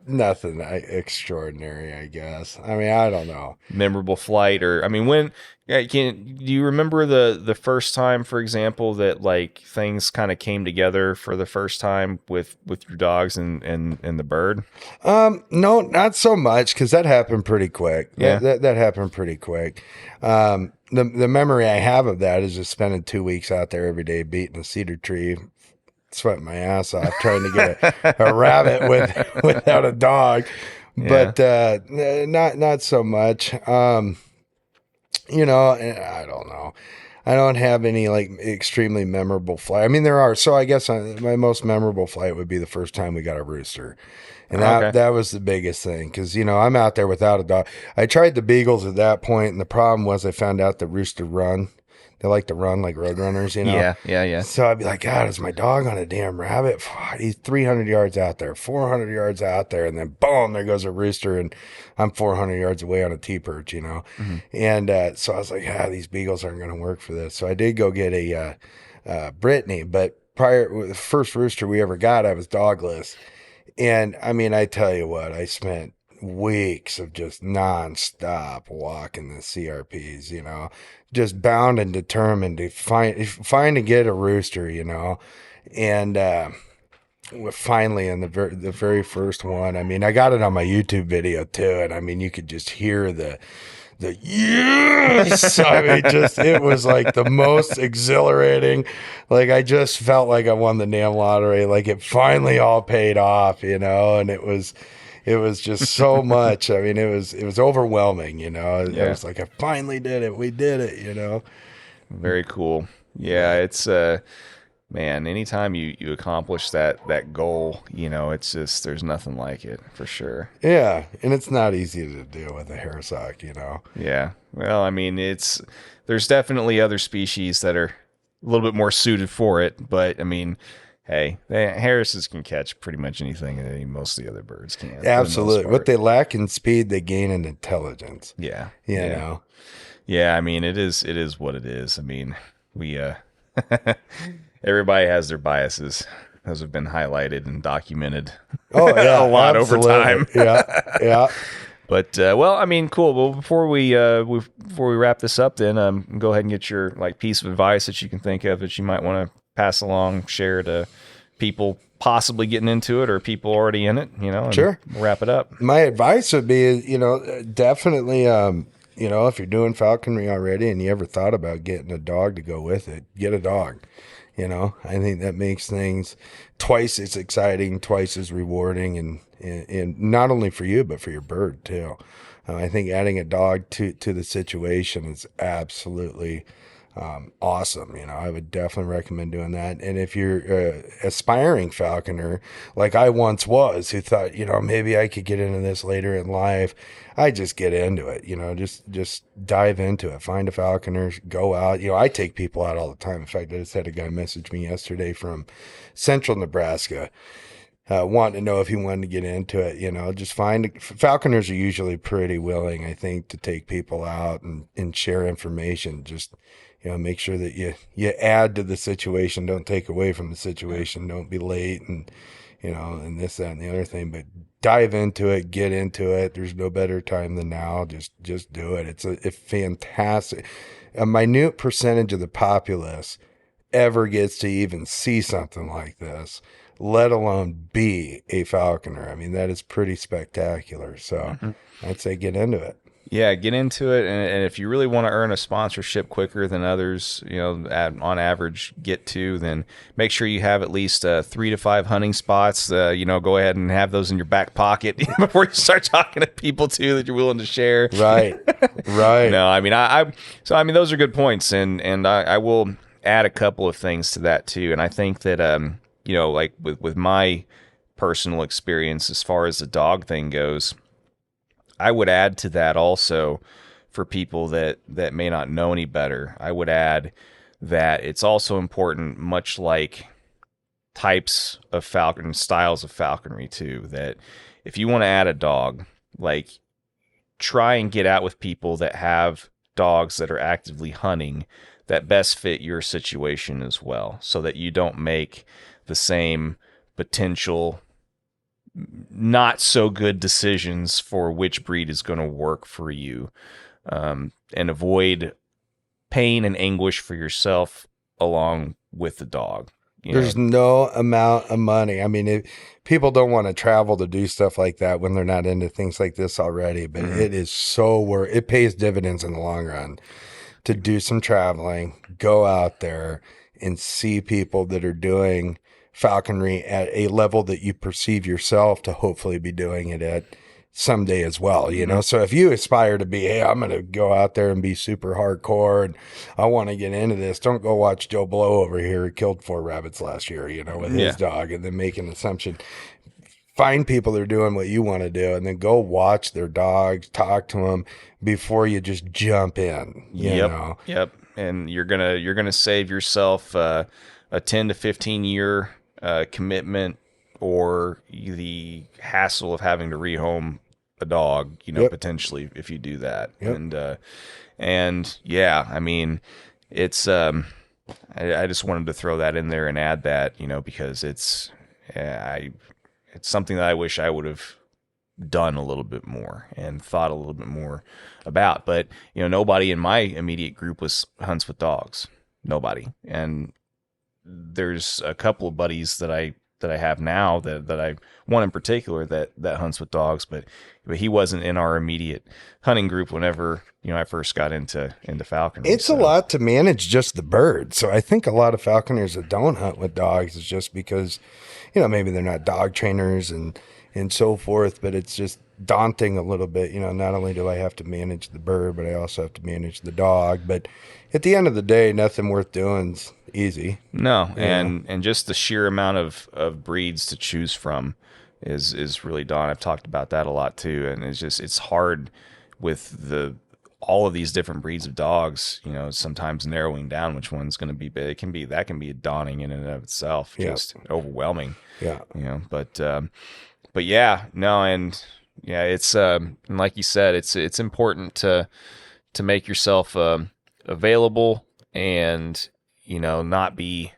Nothing extraordinary, I guess. I don't know. Memorable flight, or when do you remember the first time, for example, that like things kind of came together for the first time with your dogs and the bird? No, not so much, because that happened pretty quick. Yeah, that happened pretty quick. The memory I have of that is just spending 2 weeks out there every day beating a cedar tree, sweating my ass off trying to get a rabbit without a dog. Yeah. But not so much. I don't know. I don't have any like extremely memorable flight. There are. So I guess my most memorable flight would be the first time we got a rooster. And that was the biggest thing, because, I'm out there without a dog. I tried the beagles at that point, and the problem was I found out the rooster run. They like to run like road runners, Yeah. So I'd be like, God, is my dog on a damn rabbit? He's 300 yards out there, 400 yards out there, and then boom, there goes a rooster, and I'm 400 yards away on a T-perch, Mm-hmm. And so I was like, these beagles aren't going to work for this. So I did go get a Brittany, but the first rooster we ever got, I was dogless. And I tell you what, I spent weeks of just nonstop walking the CRPs, just bound and determined to find and get a rooster, and finally in the very first one, I got it on my YouTube video too, and you could just hear the yes. It was like the most exhilarating. Like, I just felt like I won the damn lottery. Like, it finally all paid off, and it was just so much. It was overwhelming, It was like, I finally did it. We did it, Very cool. Yeah, it's man, anytime you accomplish that goal, it's just, there's nothing like it, for sure. Yeah, and it's not easy to do with a hair sock, Yeah. Well, there's definitely other species that are a little bit more suited for it, but hey, Harrises can catch pretty much anything that most of the other birds can. Absolutely. What they lack in speed, they gain in intelligence. Yeah. You know. Yeah, it is what it is. We everybody has their biases. Those have been highlighted and documented. Oh yeah, a lot absolutely. over time. Yeah. But cool. Well, before we wrap this up, then go ahead and get your piece of advice that you can think of that you might want to pass along, share to people possibly getting into it or people already in it. And sure. Wrap it up. My advice would be, definitely, if you're doing falconry already and you ever thought about getting a dog to go with it, get a dog. I think that makes things twice as exciting, twice as rewarding, and not only for you, but for your bird too. I think adding a dog to the situation is absolutely awesome. I would definitely recommend doing that. And if you're aspiring falconer, like I once was, who thought, maybe I could get into this later in life, I just get into it, just dive into it, find a falconer, go out. I take people out all the time. In fact, I just had a guy message me yesterday from central Nebraska, wanting to know if he wanted to get into it. Just falconers are usually pretty willing, I think, to take people out and share information. Just, make sure that you add to the situation, don't take away from the situation, don't be late, and and this, that, and the other thing. But dive into it, get into it. There's no better time than now. Just do it. It's a fantastic. A minute percentage of the populace ever gets to even see something like this, let alone be a falconer. I mean, that is pretty spectacular. So I'd say get into it. Yeah, get into it, and if you really want to earn a sponsorship quicker than others, on average get to, then make sure you have at least 3 to 5 hunting spots. Go ahead and have those in your back pocket before you start talking to people too that you're willing to share. Right, right. No, I mean, those are good points, and I will add a couple of things to that too, and I think that like with my personal experience as far as the dog thing goes, I would add to that also for people that may not know any better. I would add that it's also important, much like types of falcon styles of falconry too, that if you want to add a dog, like try and get out with people that have dogs that are actively hunting that best fit your situation as well, so that you don't make the same potential not so good decisions for which breed is going to work for you, and avoid pain and anguish for yourself along with the dog. There's no amount of money. I mean, people don't want to travel to do stuff like that when they're not into things like this already, but it is so worth it. Pays dividends in the long run to do some traveling, go out there and see people that are doing falconry at a level that you perceive yourself to hopefully be doing it at someday as well, So if you aspire to be, hey, I'm going to go out there and be super hardcore and I want to get into this, don't go watch Joe Blow over here who killed 4 rabbits last year, with his dog, and then make an assumption. Find people that are doing what you want to do, and then go watch their dogs, talk to them before you just jump in. You know? Yep. And you're gonna save yourself a 10 to 15 year commitment, or the hassle of having to rehome a dog, potentially, if you do that. And yeah, I mean, it's I just wanted to throw that in there and add that, because it's something that I wish I would have done a little bit more and thought a little bit more about. But nobody in my immediate group hunts with dogs. Nobody. And there's a couple of buddies that I have now that I, one in particular that hunts with dogs, but he wasn't in our immediate hunting group whenever I first got into falconry. It's a lot to manage just the bird. So I think a lot of falconers that don't hunt with dogs is just because maybe they're not dog trainers and so forth, but it's just daunting a little bit. Not only do I have to manage the bird, but I also have to manage the dog. But at the end of the day, nothing worth doing's easy. No, and just the sheer amount of breeds to choose from is really daunting. I've talked about that a lot too, and it's hard with all of these different breeds of dogs. Sometimes narrowing down which one's going to be big can be daunting in and of itself, just overwhelming. Yeah. But yeah, no, and yeah, it's and like you said, it's important to make yourself available and not be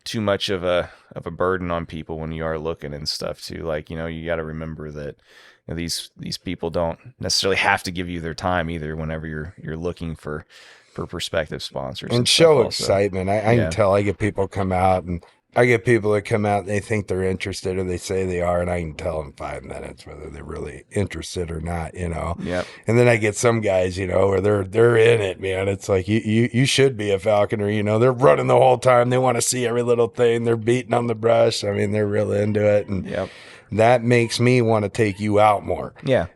too much of a burden on people when you are looking and stuff too. Like, you got to remember that these people don't necessarily have to give you their time either whenever you're looking for prospective sponsors and show excitement. I can tell. I get people come out and they think they're interested, or they say they are, and I can tell in 5 minutes whether they're really interested or not, Yep. And then I get some guys, where they're in it, man. It's like you should be a falconer, they're running the whole time. They want to see every little thing. They're beating on the brush. I mean, they're really into it, and that makes me want to take you out more. Yeah.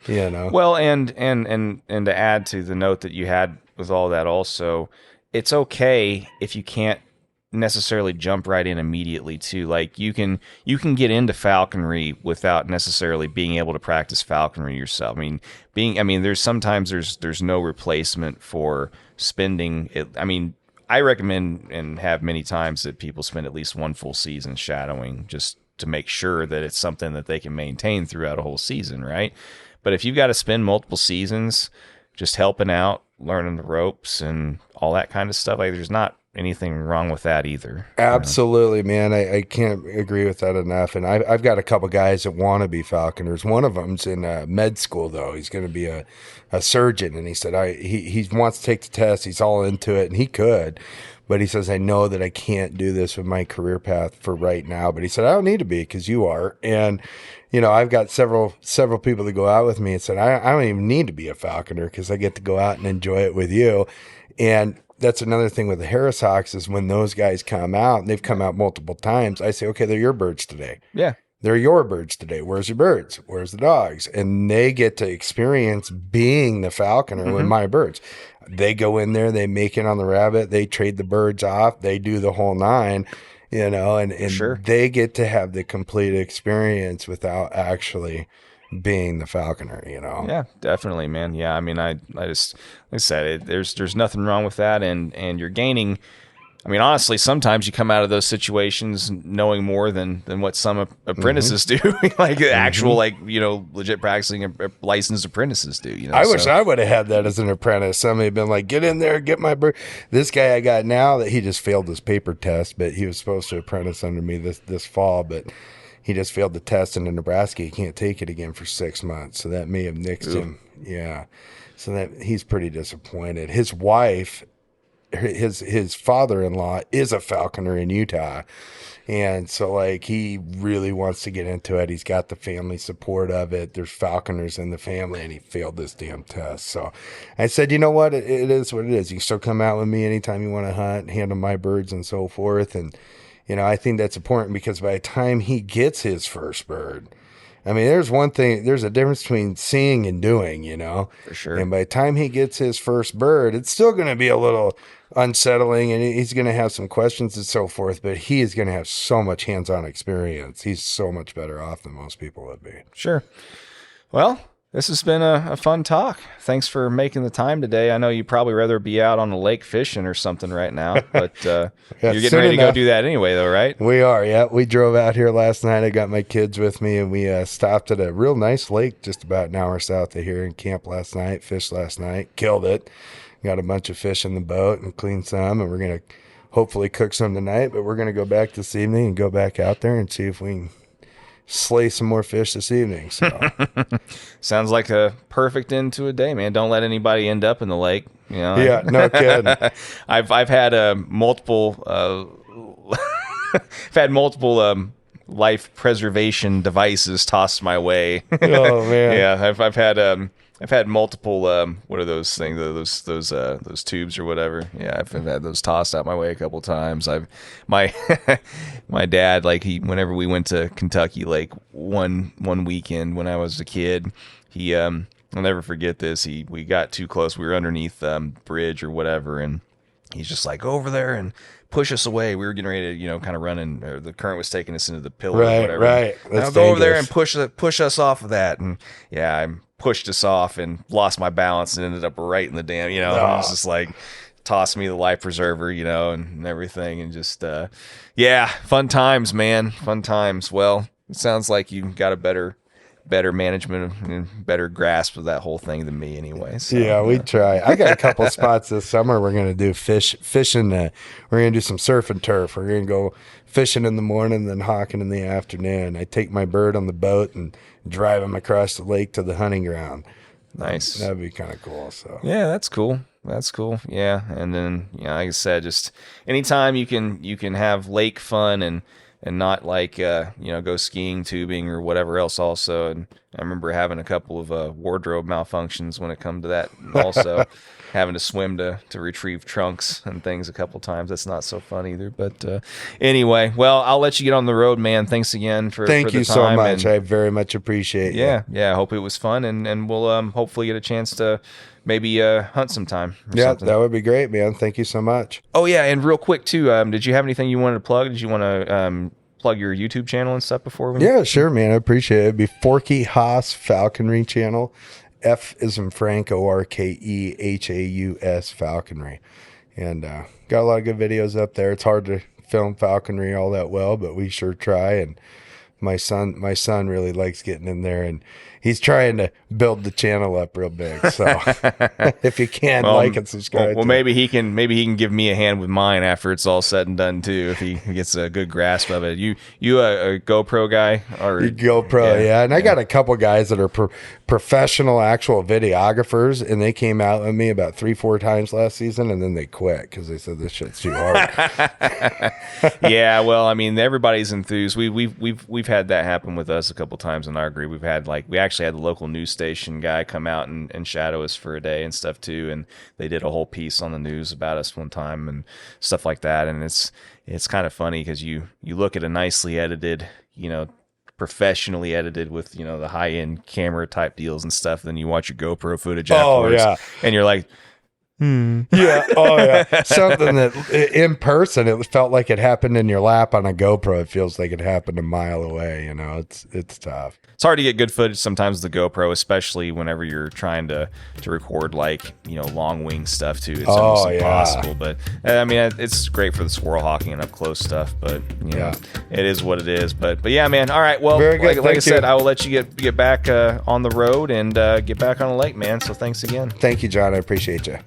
Well, and to add to the note that you had with all that also, it's okay if you can't necessarily jump right in immediately too. Like you can get into falconry without necessarily being able to practice falconry yourself. There's no replacement for spending it. I recommend and have many times that people spend at least 1 full season shadowing, just to make sure that it's something that they can maintain throughout a whole season, right? But if you've got to spend multiple seasons just helping out, learning the ropes and all that kind of stuff, like there's not anything wrong with that either. Absolutely, man. I can't agree with that enough. And I've got a couple guys that want to be falconers. One of them's in med school, though. He's going to be a surgeon. And he said he wants to take the test. He's all into it, and he could. But he says, I know that I can't do this with my career path for right now. But he said, I don't need to be, because you are. And, you know, I've got several people that go out with me and said, I don't even need to be a falconer, because I get to go out and enjoy it with you. And that's another thing with the Harris Hawks is when those guys come out, and they've come out multiple times, I say, okay, they're your birds today. Yeah. They're your birds today. Where's your birds? Where's the dogs? And they get to experience being the falconer with my birds. They go in there, they make it on the rabbit, they trade the birds off, they do the whole nine, you know, and Sure. they get to have the complete experience without actually being the falconer, you know? Yeah, definitely, man. Yeah, I mean, I just, like I said, there's nothing wrong with that, and you're gaining. I mean, honestly, sometimes you come out of those situations knowing more than what some apprentices do, like actual, like, you know, legit practicing licensed apprentices do. You know, I wish I would have had that as an apprentice. Somebody had been like, get in there, get my bird. This guy I got now, that he just failed his paper test, but he was supposed to apprentice under me this fall, but he just failed the test in Nebraska. He can't take it again for 6 months. So that may have nixed him. Yeah. So that he's pretty disappointed. His wife, his father-in-law is a falconer in Utah. And so, like, he really wants to get into it. He's got the family support of it. There's falconers in the family, and he failed this damn test. So I said, you know what? It is what it is. You can still come out with me anytime you want to hunt, handle my birds and so forth. And, you know, I think that's important, because by the time he gets his first bird, I mean, there's a difference between seeing and doing, you know? For sure. And by the time he gets his first bird, it's still going to be a little unsettling, and he's going to have some questions and so forth, but he is going to have so much hands-on experience. He's so much better off than most people would be. Sure. Well, this has been a fun talk. Thanks for making the time today. I know you'd probably rather be out on the lake fishing or something right now, but you're getting ready to go do that anyway, though, right? We are, yeah. We drove out here last night. I got my kids with me, and we stopped at a real nice lake just about an hour south of here and camped last night, fished last night, killed it. Got a bunch of fish in the boat and cleaned some, and we're going to hopefully cook some tonight, but we're going to go back this evening and go back out there and see if we can slay some more fish this evening. So sounds like a perfect end to a day, man. Don't let anybody end up in the lake. You know? Yeah, no kidding. I've had multiple life preservation devices tossed my way. Oh man. Yeah, I've had multiple what are those things? Those tubes or whatever. Yeah, I've had those tossed out my way a couple times. My dad, like, whenever we went to Kentucky, like one weekend when I was a kid, he I'll never forget this. We got too close. We were underneath bridge or whatever, and he's just like, go over there and push us away. We were getting ready to, you know, kind of running, or the current was taking us into the pillar or whatever. Right. Now go over there and push us off of that. And yeah, I pushed us off and lost my balance and ended up right in the dam, you know. It was just like, tossed me the life preserver, you know, and everything. And just, yeah, fun times, man. Fun times. Well, it sounds like you got a better management and better grasp of that whole thing than me anyway. So, yeah, we try. I got a couple spots this summer. We're going to do fishing. We're going to do some surf and turf. We're going to go fishing in the morning, then hawking in the afternoon. I take my bird on the boat and drive him across the lake to the hunting ground. Nice. That'd be kind of cool. So yeah, that's cool. That's cool. Yeah. And then, you know, like I said, just anytime you can have lake fun and not like, you know, go skiing, tubing, or whatever else also. And I remember having a couple of wardrobe malfunctions when it come to that also. Having to swim to retrieve trunks and things a couple times. That's not so fun either. But anyway, well, I'll let you get on the road, man. Thanks again for the time. Thank you so much. And I very much appreciate it. Yeah. I hope it was fun, and we'll hopefully get a chance to maybe hunt sometime. Yeah, something. that would be great, man. Thank you so much. Oh, yeah, and real quick, too, did you have anything you wanted to plug? Did you want to plug your YouTube channel and stuff before we... Yeah, sure, man. I appreciate it. It'd be Forke Haas Falconry channel. F is in Frank, ORKEHAUS Falconry. And got a lot of good videos up there. It's hard to film falconry all that well, but we sure try. And my son really likes getting in there, and he's trying to build the channel up real big. So if you can, like and subscribe. Well, maybe he can give me a hand with mine after it's all said and done too, if he gets a good grasp of it. You a GoPro guy? Or GoPro, yeah. And I got a couple guys that are professional actual videographers, and they came out with me about 3-4 times last season, and then they quit because they said this shit's too hard. Yeah, well, I mean, everybody's enthused. We've had that happen with us a couple times in our group. We actually had the local news station guy come out and shadow us for a day and stuff too, and they did a whole piece on the news about us one time and stuff like that. And it's kind of funny because you look at a nicely edited, professionally edited with the high-end camera type deals and stuff, then you watch your GoPro footage afterwards, and you're like, yeah, oh yeah, something that in person it felt like it happened in your lap. On a GoPro it feels like it happened a mile away. It's tough. It's hard to get good footage sometimes with the GoPro, especially whenever you're trying to record long wing stuff too. It's almost impossible. But I mean, it's great for the squirrel hawking and up close stuff. But it is what it is. But yeah, man. All right. Well, very good. Like I said, I will let you get back on the road and get back on the lake, man. So thanks again. Thank you, John. I appreciate you.